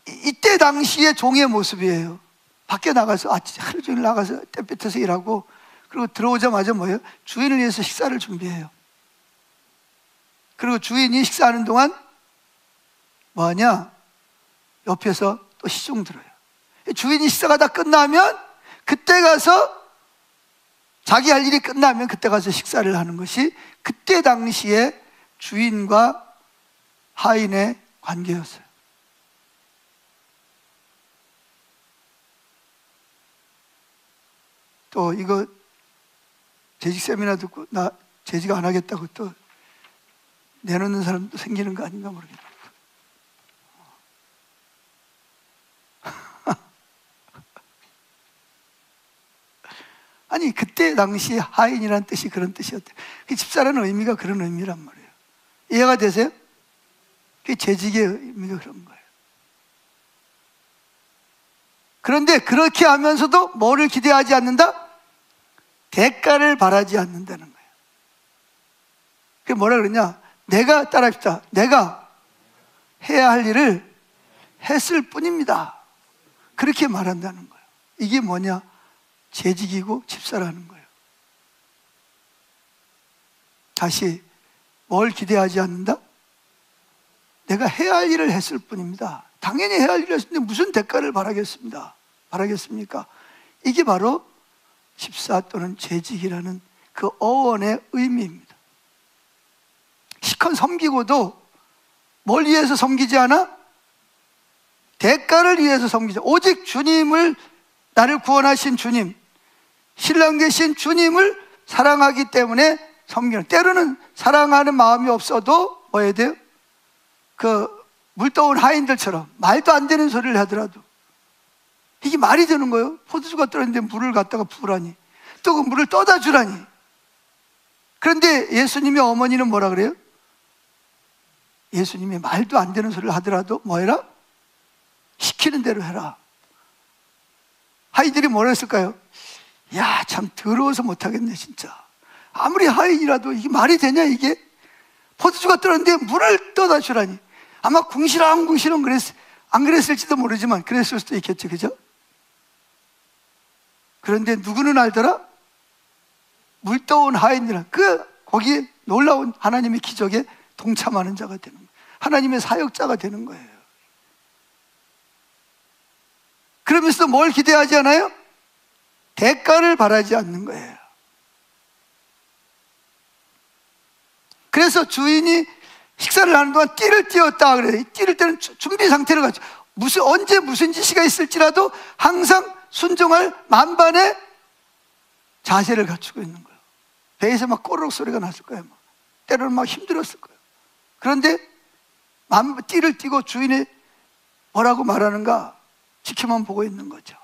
이때 당시의 종의 모습이에요. 밖에 나가서 하루 종일 나가서 땡볕에서 일하고, 그리고 들어오자마자 뭐예요? 주인을 위해서 식사를 준비해요. 그리고 주인이 식사하는 동안 뭐하냐? 옆에서 또 시중 들어요. 주인이 식사가 다 끝나면 그때 가서, 자기 할 일이 끝나면 그때 가서 식사를 하는 것이 그때 당시에 주인과 하인의 관계였어요. 또 이거 재직 세미나 듣고 나 재직 안 하겠다고 또 내놓는 사람도 생기는 거 아닌가 모르겠네. 아니, 그때 당시 하인이라는 뜻이 그런 뜻이었대요. 집사라는 의미가 그런 의미란 말이에요. 이해가 되세요? 그게 재직의 의미가 그런 거예요. 그런데 그렇게 하면서도 뭐를 기대하지 않는다? 대가를 바라지 않는다는 거예요. 그게 뭐라 그러냐? 내가 따라합시다. 내가 해야 할 일을 했을 뿐입니다. 그렇게 말한다는 거예요. 이게 뭐냐? 재직이고 집사라는 거예요. 다시, 뭘 기대하지 않는다? 내가 해야 할 일을 했을 뿐입니다. 당연히 해야 할 일을 했는데 무슨 대가를 바라겠습니까? 이게 바로 집사 또는 재직이라는 그 어원의 의미입니다. 시컨 섬기고도 뭘 위해서 섬기지 않아? 대가를 위해서 섬기죠. 오직 주님을, 나를 구원하신 주님, 신랑 되신 주님을 사랑하기 때문에 섬기는. 때로는 사랑하는 마음이 없어도 뭐 해야 돼요? 물떠온 하인들처럼 말도 안 되는 소리를 하더라도 이게 말이 되는 거예요? 포도주가 떨어졌는데 물을 갖다가 부으라니, 또 그 물을 떠다 주라니. 그런데 예수님의 어머니는 뭐라 그래요? 예수님이 말도 안 되는 소리를 하더라도 뭐 해라? 시키는 대로 해라. 하인들이 뭐라 했을까요? 야, 참 더러워서 못하겠네 진짜. 아무리 하인이라도 이게 말이 되냐 이게? 포도주가 떨어졌는데 물을 떠다 주라니. 아마 궁시렁궁시렁 안 그랬을지도 모르지만 그랬을 수도 있겠죠, 그죠? 그런데 누구는 알더라? 물떠온 하인들은 거기에 놀라운 하나님의 기적에 동참하는 자가 되는 거예요. 하나님의 사역자가 되는 거예요. 그러면서 뭘 기대하지 않아요? 대가를 바라지 않는 거예요. 그래서 주인이 식사를 하는 동안 띠를 띄웠다 그래요. 띠를 때는 준비 상태를 가지고 언제 무슨 지시가 있을지라도 항상 순종할 만반의 자세를 갖추고 있는 거예요. 배에서 막 꼬르륵 소리가 났을 거예요. 때로는 막 힘들었을 거예요. 그런데 띠를 띠고 주인이 뭐라고 말하는가 지켜만 보고 있는 거죠.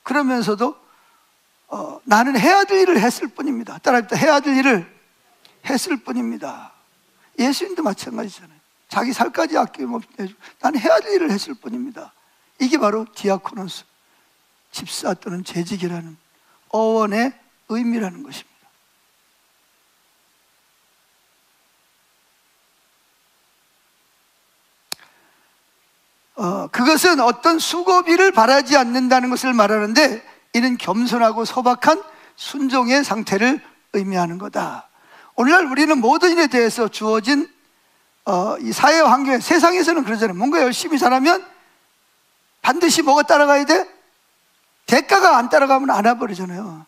그러면서도 나는 해야 될 일을 했을 뿐입니다. 따라합니다. 해야 될 일을 했을 뿐입니다. 예수님도 마찬가지잖아요. 자기 살까지 아낌없이 내주고 나는 해야 될 일을 했을 뿐입니다. 이게 바로 디아코노스, 집사 또는 재직이라는 어원의 의미라는 것입니다. 그것은 어떤 수고비를 바라지 않는다는 것을 말하는데, 이는 겸손하고 소박한 순종의 상태를 의미하는 거다. 오늘날 우리는 모든 일에 대해서 주어진 이 사회 환경에, 세상에서는 그러잖아요. 뭔가 열심히 잘하면 반드시 뭐가 따라가야 돼? 대가가 안 따라가면 안 와버리잖아요.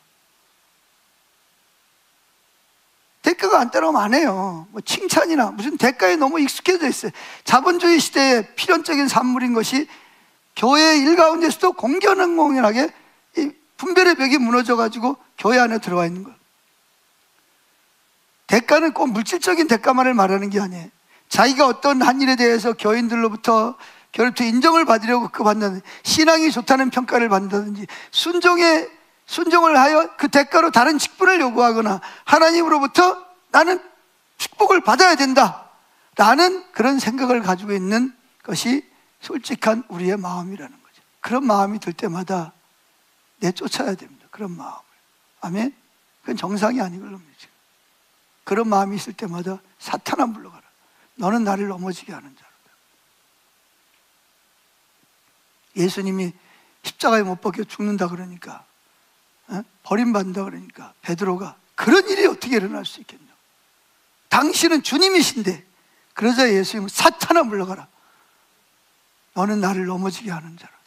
대가가 안 따라오면 안 해요. 뭐 칭찬이나 무슨 대가에 너무 익숙해져 있어요. 자본주의 시대의 필연적인 산물인 것이 교회 일가운데서도 공견하게 이 분별의 벽이 무너져가지고 교회 안에 들어와 있는 거예요. 대가는 꼭 물질적인 대가만을 말하는 게 아니에요. 자기가 어떤 한 일에 대해서 교인들로부터 인정을 받으려고 받는, 신앙이 좋다는 평가를 받는다든지, 순종을 하여 그 대가로 다른 직분을 요구하거나 하나님으로부터 나는 축복을 받아야 된다 라는 그런 생각을 가지고 있는 것이 솔직한 우리의 마음이라는 거죠. 그런 마음이 들 때마다 내쫓아야 됩니다. 그런 마음을. 아멘? 그건 정상이 아니거든요. 그런 마음이 있을 때마다 사탄아 물러가라. 너는 나를 넘어지게 하는 자로다. 예수님이 십자가에 못 박혀 죽는다 그러니까, 버림받는다 그러니까 베드로가 그런 일이 어떻게 일어날 수 있겠냐. 당신은 주님이신데. 그러자 예수님은 사탄아 물러가라. 너는 나를 넘어지게 하는 자로다.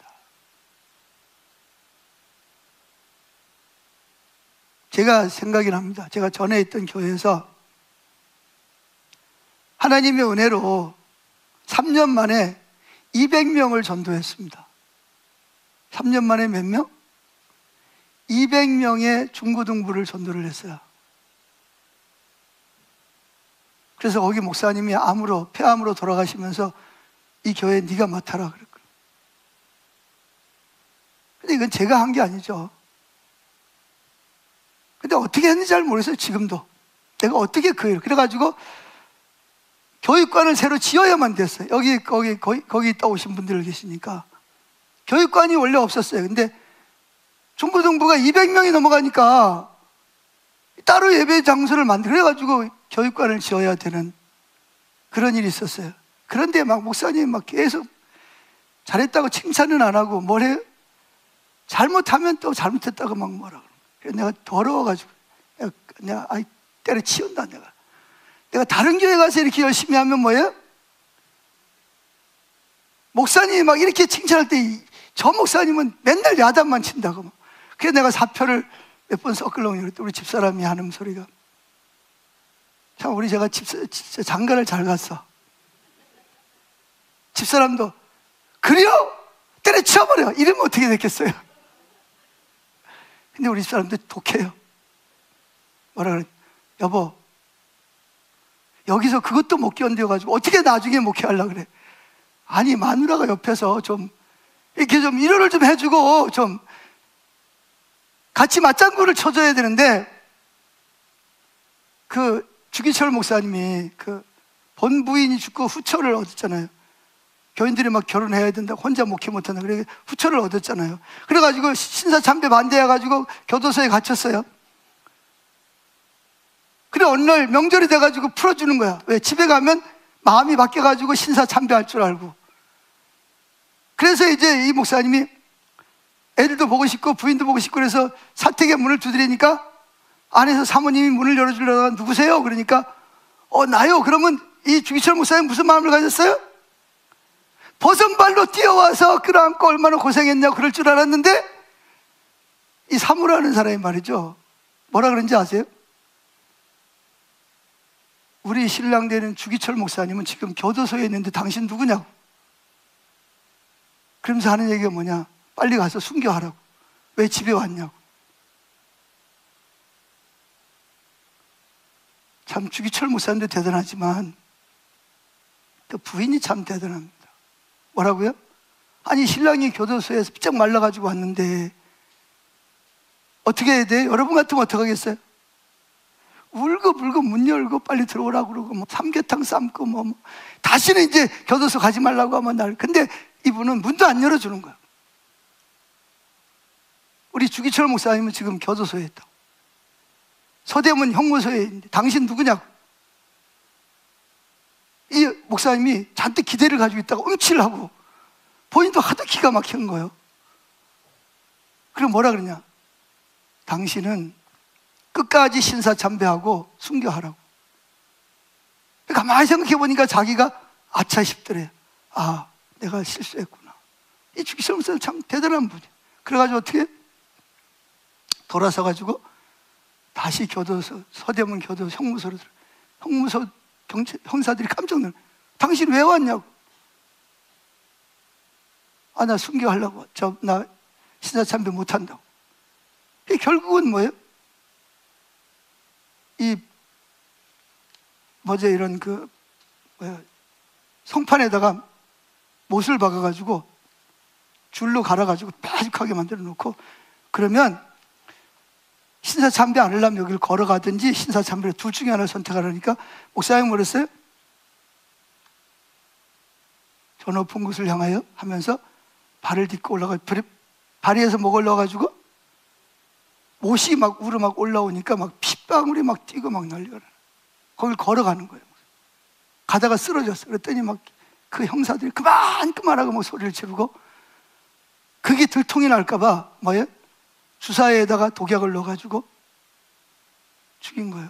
제가 생각이 납니다. 제가 전에 있던 교회에서 하나님의 은혜로 3년 만에 200명을 전도했습니다. 3년 만에 몇 명? 200명의 중고등부를 전도를 했어요. 그래서 거기 목사님이 폐암으로 돌아가시면서 이 교회 네가 맡아라 그랬거든요. 근데 이건 제가 한 게 아니죠. 근데 어떻게 했는지 잘 모르겠어요. 지금도 내가 어떻게 그 일을, 그래가지고 교육관을 새로 지어야만 됐어요. 거기 있다 오신 분들 계시니까. 교육관이 원래 없었어요. 근데 중고등부가 200명이 넘어가니까 따로 예배 장소를 그래가지고 교육관을 지어야 되는 그런 일이 있었어요. 그런데 막 목사님이 막 계속 잘했다고 칭찬은 안 하고 뭘 해요? 잘못하면 또 잘못했다고 막 뭐라 그러고. 그래서 내가 더러워가지고 내가 때려치운다. 내가 다른 교회 가서 이렇게 열심히 하면 뭐예요? 목사님이 막 이렇게 칭찬할 때 저 목사님은 맨날 야단만 친다고. 그래서 내가 사표를 몇 번 섞으려고 그랬더니 우리 집사람이 하는 소리가, 참 제가 진짜 장가를 잘 갔어. 집사람도 그래요? 때려치워버려. 이러면 어떻게 됐겠어요? 근데 우리 집사람도 독해요. 뭐라 그래? 여기서 그것도 못 견뎌가지고 어떻게 나중에 목회하려고 그래. 아니, 마누라가 옆에서 좀 이렇게 좀 위로를 좀 해주고 좀 같이 맞장구를 쳐줘야 되는데, 그 주기철 목사님이 그 본부인이 죽고 후처를 얻었잖아요. 교인들이 막 결혼해야 된다, 혼자 목회 못한다, 그래 후처를 얻었잖아요. 그래가지고 신사참배 반대해가지고 교도소에 갇혔어요. 그래 어느 날 명절이 돼가지고 풀어주는 거야. 왜? 집에 가면 마음이 바뀌어가지고 신사참배할 줄 알고. 그래서 이제 이 목사님이 애들도 보고 싶고 부인도 보고 싶고 그래서 사택의 문을 두드리니까 안에서 사모님이 문을 열어주려다가 누구세요? 그러니까 나요. 그러면 이 주기철 목사님 무슨 마음을 가졌어요? 버선발로 뛰어와서 끌어안고 얼마나 고생했냐고 그럴 줄 알았는데, 이 사무라는 사람이 말이죠, 뭐라 그런지 아세요? 우리 신랑 되는 주기철 목사님은 지금 교도소에 있는데 당신 누구냐고. 그러면서 하는 얘기가 뭐냐, 빨리 가서 순교하라고. 왜 집에 왔냐고. 참 주기철 목사님도 대단하지만 그 부인이 참 대단합니다. 뭐라고요? 아니, 신랑이 교도소에서 삐쩍 말라가지고 왔는데 어떻게 해야 돼? 여러분 같으면 어떻게 하겠어요? 울고불고 문 열고 빨리 들어오라고 그러고 뭐 삼계탕 삶고 뭐 다시는 이제 교도소 가지 말라고 하면 근데 이분은 문도 안 열어주는 거야. 우리 주기철 목사님은 지금 교도소에 있다고. 서대문 형무소에 있는데 당신 누구냐고. 이 목사님이 잔뜩 기대를 가지고 있다가 음치를 하고, 본인도 하도 기가 막힌 거예요. 그럼 뭐라 그러냐, 당신은 끝까지 신사참배하고 순교하라고. 가만히 생각해 보니까 자기가 아차 싶더래. 아, 내가 실수했구나. 이 주기철 목사님 참 대단한 분이에요. 그래가지고 어떻게 돌아서 가지고 다시 교도소, 서대문 교도소 형무소로 들어. 형무소 형사들이 깜짝 놀라. 당신 왜 왔냐고. 아, 나 순교하려고. 나 신사참배 못한다고. 결국은 뭐예요? 이런 성판에다가 못을 박아가지고 줄로 갈아가지고 빠직하게 만들어 놓고, 그러면 신사참배 안 하려면 여기를 걸어가든지 신사참배를 둘 중에 하나를 선택하라니까 목사님이 뭐랬어요? 저 높은 곳을 향하여 하면서 발을 딛고 올라가, 발에서 목 올라가지고 못이 막 우르막 올라오니까 막 핏방울이 막 뛰고 막 날려가는, 거길 걸어가는 거예요. 가다가 쓰러졌어. 그랬더니 막 그 형사들이 그만하고 뭐 소리를 지르고, 그게 들통이 날까봐 뭐예요? 주사에다가 독약을 넣어가지고 죽인 거예요.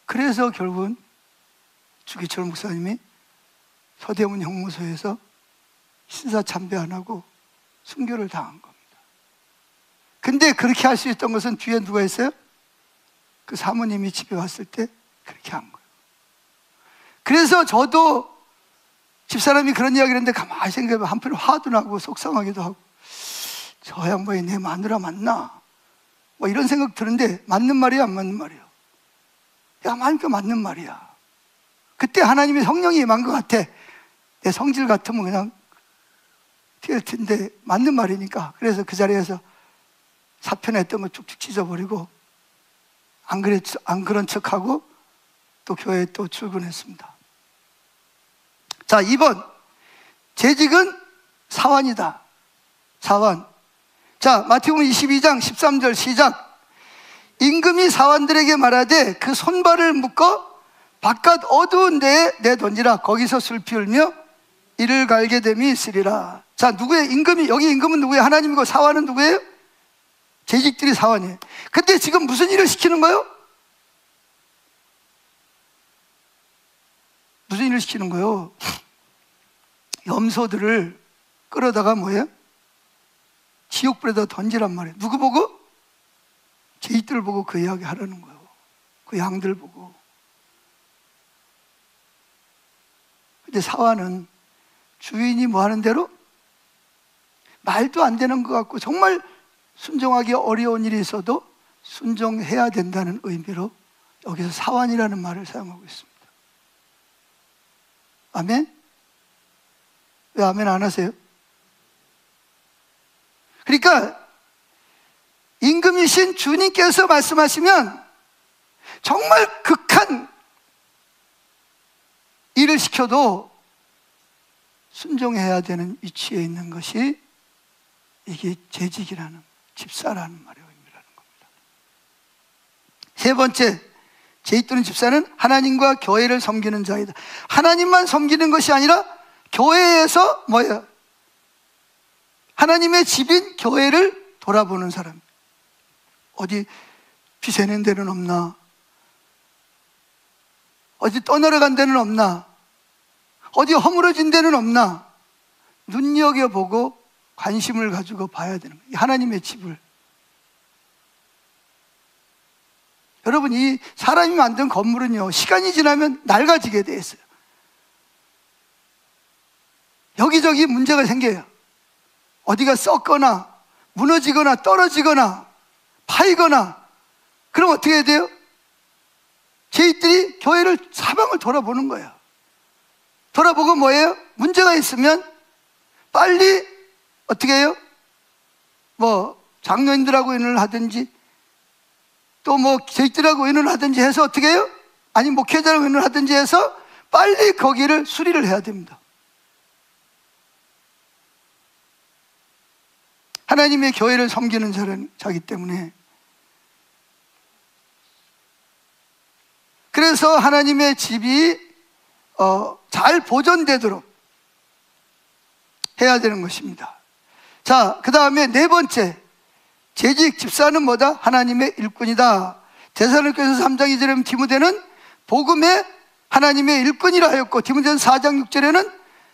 그래서 결국은 주기철 목사님이 서대문 형무소에서 신사참배 안 하고 순교를 당한 겁니다. 근데 그렇게 할 수 있던 것은 뒤에 누가 있어요? 그 사모님이 집에 왔을 때 그렇게 한 거예요. 그래서 저도 집사람이 그런 이야기를 했는데 가만히 생각해보면 한편 화도 나고 속상하기도 하고, 저 양반이 내 마누라 맞나? 뭐 이런 생각 드는데, 맞는 말이야 안 맞는 말이야? 야, 맞는 말이야. 그때 하나님의 성령이 임한 것 같아. 내 성질 같으면 그냥 튀을 텐데 맞는 말이니까. 그래서 그 자리에서 사표냈던 거 쭉쭉 찢어버리고 안 그런 척하고 또 교회에 또 출근했습니다. 자, 2번, 재직은 사환이다. 사환. 자, 마태복음 22장 13절 시작. 임금이 사환들에게 말하되 그 손발을 묶어 바깥 어두운 데에 내던지라. 거기서 슬피 울며 이를 갈게 됨이 있으리라. 자, 누구의 임금이, 여기 임금은 누구예요? 하나님이고 사환은 누구예요? 재직들이 사환이에요. 근데 지금 무슨 일을 시키는 거예요? 무슨 일을 시키는 거예요? 염소들을 끌어다가 뭐예요? 지옥불에다 던지란 말이에요. 누구 보고? 재직들을 보고 그 이야기 하라는 거예요. 그 양들 보고. 근데 사환은 주인이 뭐 하는 대로 말도 안 되는 것 같고 정말 순종하기 어려운 일이 있어도 순종해야 된다는 의미로 여기서 사환이라는 말을 사용하고 있습니다. 아멘? 왜 아멘 안 하세요? 그러니까 임금이신 주님께서 말씀하시면 정말 극한 일을 시켜도 순종해야 되는 위치에 있는 것이 이게 재직이라는, 집사라는 말의 의미라는 겁니다. 세 번째, 재직 또는 집사는 하나님과 교회를 섬기는 자이다. 하나님만 섬기는 것이 아니라 교회에서 뭐예요? 하나님의 집인 교회를 돌아보는 사람. 어디 비새는 데는 없나? 어디 떠내려간 데는 없나? 어디 허물어진 데는 없나? 눈여겨보고 관심을 가지고 봐야 되는 거예요. 하나님의 집을. 여러분, 이 사람이 만든 건물은요, 시간이 지나면 낡아지게 돼 있어요. 여기저기 문제가 생겨요. 어디가 썩거나 무너지거나 떨어지거나 파이거나, 그럼 어떻게 해야 돼요? 저희들이 교회를 사방을 돌아보는 거예요. 돌아보고 뭐예요? 문제가 있으면 빨리 어떻게 해요? 뭐 장로님들하고 의논을 하든지 또 뭐 저희들하고 의논을 하든지 해서 어떻게 해요? 아니 목회자랑 의논을 하든지 해서 빨리 거기를 수리를 해야 됩니다. 하나님의 교회를 섬기는 자기 때문에. 그래서 하나님의 집이 잘 보존되도록 해야 되는 것입니다. 자, 그 다음에 네 번째, 재직 집사는 뭐다? 하나님의 일꾼이다. 데살로니가서 3장 2절에 디모데는 복음의 하나님의 일꾼이라 하였고, 디모데전서 4장 6절에는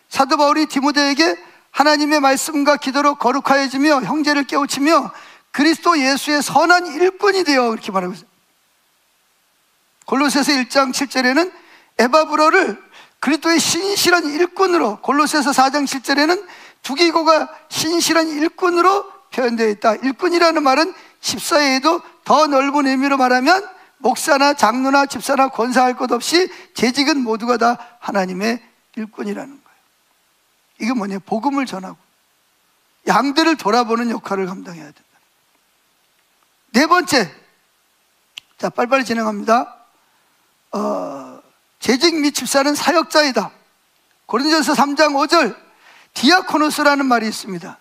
사도 바울이 디모데에게 하나님의 말씀과 기도로 거룩하여지며 형제를 깨우치며 그리스도 예수의 선한 일꾼이 되어, 이렇게 말하고 있어요. 골로새서 1장 7절에는 에바브로를 그리스도의 신실한 일꾼으로, 골로새서 4장 7절에는 두기고가 신실한 일꾼으로 표현되어 있다. 일꾼이라는 말은 집사에도 더 넓은 의미로 말하면 목사나 장로나 집사나 권사할 것 없이 재직은 모두가 다 하나님의 일꾼이라는 거예요. 이게 뭐냐? 복음을 전하고 양들을 돌아보는 역할을 감당해야 된다. 네 번째, 자 빨리빨리 진행합니다. 재직 및 집사는 사역자이다. 고린도전서 3장 5절 디아코노스라는 말이 있습니다.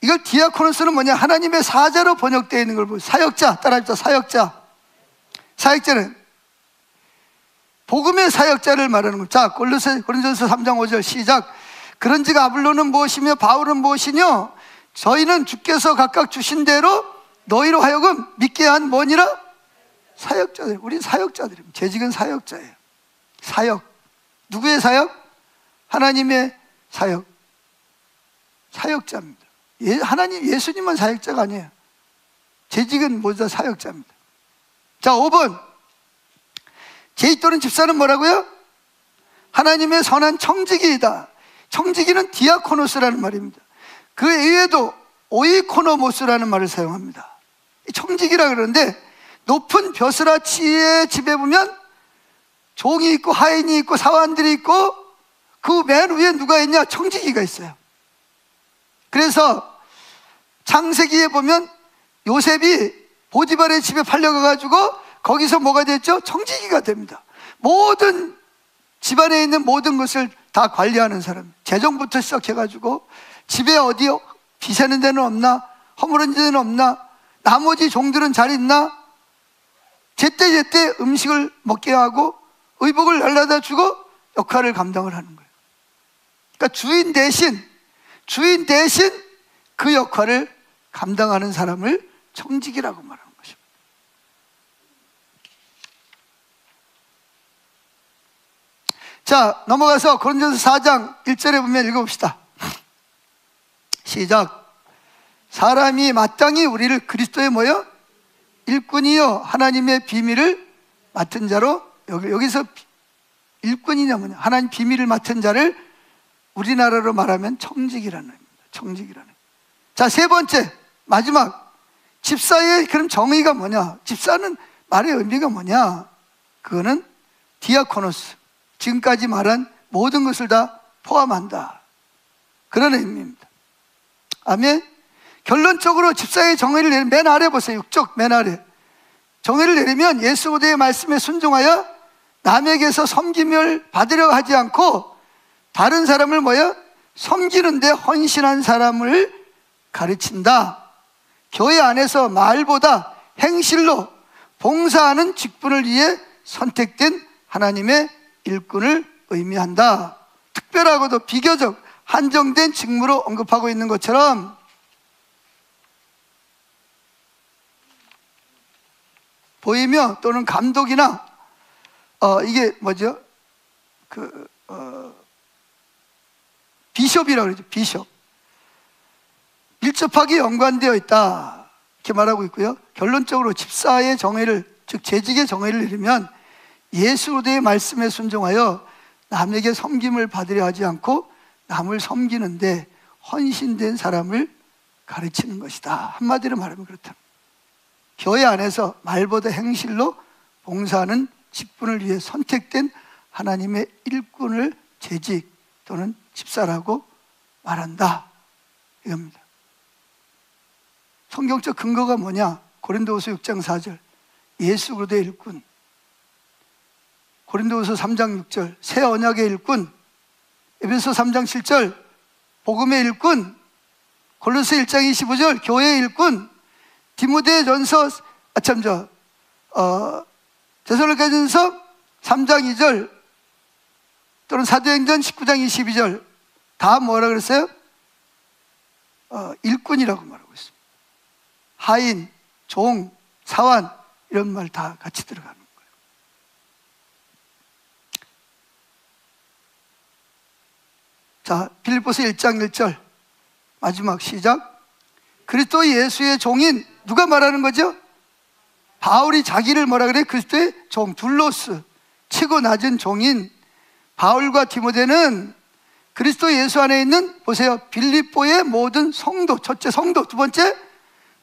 이걸 디아코노스는 뭐냐? 하나님의 사자로 번역되어 있는 걸 보고, 사역자, 따라합시다. 사역자. 사역자는 복음의 사역자를 말하는 겁니다. 자, 고린도전서 3장 5절 시작. 그런즉 아블로는 무엇이며 바울은 무엇이뇨? 저희는 주께서 각각 주신 대로 너희로 하여금 믿게 한 뭐니라? 사역자들. 우린 사역자들입니다. 재직은 사역자예요. 사역. 누구의 사역? 하나님의 사역. 사역자입니다. 예수님만 사역자가 아니에요. 재직은 모두 다 사역자입니다. 자, 5번. 재직 또는 집사는 뭐라고요? 하나님의 선한 청지기이다. 청지기는 디아코노스라는 말입니다. 그 이외에도 오이코노모스라는 말을 사용합니다. 청지기라 그러는데, 높은 벼슬아치의 집에 보면 종이 있고 하인이 있고 사관들이 있고 그 맨 위에 누가 있냐? 청지기가 있어요. 그래서 창세기에 보면 요셉이 보디발의 집에 팔려가가지고 거기서 뭐가 됐죠? 청지기가 됩니다. 모든 집안에 있는 모든 것을 다 관리하는 사람, 재정부터 시작해가지고 집에 어디 비새는 데는 없나? 허물은 데는 없나? 나머지 종들은 잘 있나? 제때제때 음식을 먹게 하고 의복을 날라다 주고 역할을 감당을 하는 거예요. 그러니까 주인 대신 그 역할을 감당하는 사람을 청직이라고 말하는 것입니다. 자, 넘어가서 고린도전서 4장 1절에 보면 읽어봅시다. 시작. 사람이 마땅히 우리를 그리스도의 뭐요? 일꾼이요 하나님의 비밀을 맡은 자로, 여기서 일꾼이냐 뭐냐, 하나님 비밀을 맡은 자를 우리나라로 말하면 청직이라는 겁니다. 청직이라는. 자, 세 번째, 마지막, 집사의 그런 정의가 뭐냐? 집사는 말의 의미가 뭐냐? 그거는 디아코노스, 지금까지 말한 모든 것을 다 포함한다, 그런 의미입니다. 아멘. 결론적으로 집사의 정의를 내리면, 맨 아래 보세요. 6쪽 맨 아래 정의를 내리면 예수 그리스도의 말씀에 순종하여 남에게서 섬김을 받으려 하지 않고 다른 사람을 섬기는데 헌신한 사람을 가르친다. 교회 안에서 말보다 행실로 봉사하는 직분을 위해 선택된 하나님의 일꾼을 의미한다. 특별하고도 비교적 한정된 직무로 언급하고 있는 것처럼 보이며, 또는 감독이나 이게 뭐죠? 비숍이라고 그러죠. 비숍. 밀접하게 연관되어 있다, 이렇게 말하고 있고요. 결론적으로 집사의 정의를, 즉 재직의 정의를 내리면 예수 그리스도의 말씀에 순종하여 남에게 섬김을 받으려 하지 않고 남을 섬기는데 헌신된 사람을 가르치는 것이다. 한마디로 말하면 그렇다. 교회 안에서 말보다 행실로 봉사하는 직분을 위해 선택된 하나님의 일꾼을 재직 또는 집사라고 말한다, 이겁니다. 성경적 근거가 뭐냐? 고린도후서 6장 4절 예수 그리스도의 일꾼, 고린도후서 3장 6절 새 언약의 일꾼, 에베소 3장 7절 복음의 일꾼, 골로새 1장 25절 교회의 일꾼, 디모데전서 데살로니가전서 3장 2절 또는 사도행전 19장 22절 다 뭐라 그랬어요? 일꾼이라고 말하고 있습니다. 하인, 종, 사환 이런 말 다 같이 들어가는 거예요. 자, 빌립보서 1장 1절 마지막 시작. 그리스도 예수의 종인, 누가 말하는 거죠? 바울이 자기를 뭐라 그래? 그리스도의 종, 둘로스, 치고 낮은 종인 바울과 디모데는 그리스도 예수 안에 있는, 보세요, 빌립보의 모든 성도, 첫째 성도, 두 번째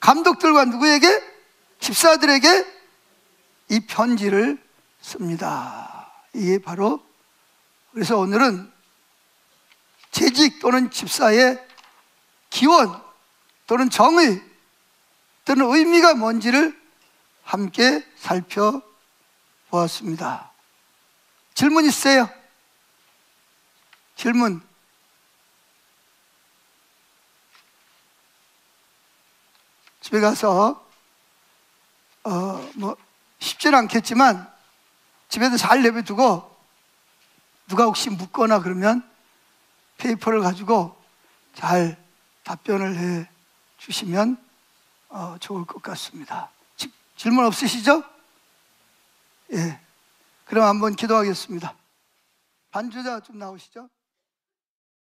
감독들과 누구에게? 집사들에게 이 편지를 씁니다. 이게 바로, 그래서 오늘은 재직 또는 집사의 기원 또는 정의 또는 의미가 뭔지를 함께 살펴보았습니다. 질문 있으세요? 질문. 집에 가서 쉽지는 않겠지만 집에도 잘 내버려두고 누가 혹시 묻거나 그러면 페이퍼를 가지고 잘 답변을 해 주시면 좋을 것 같습니다. 질문 없으시죠? 예. 그럼 한번 기도하겠습니다. 반주자 좀 나오시죠?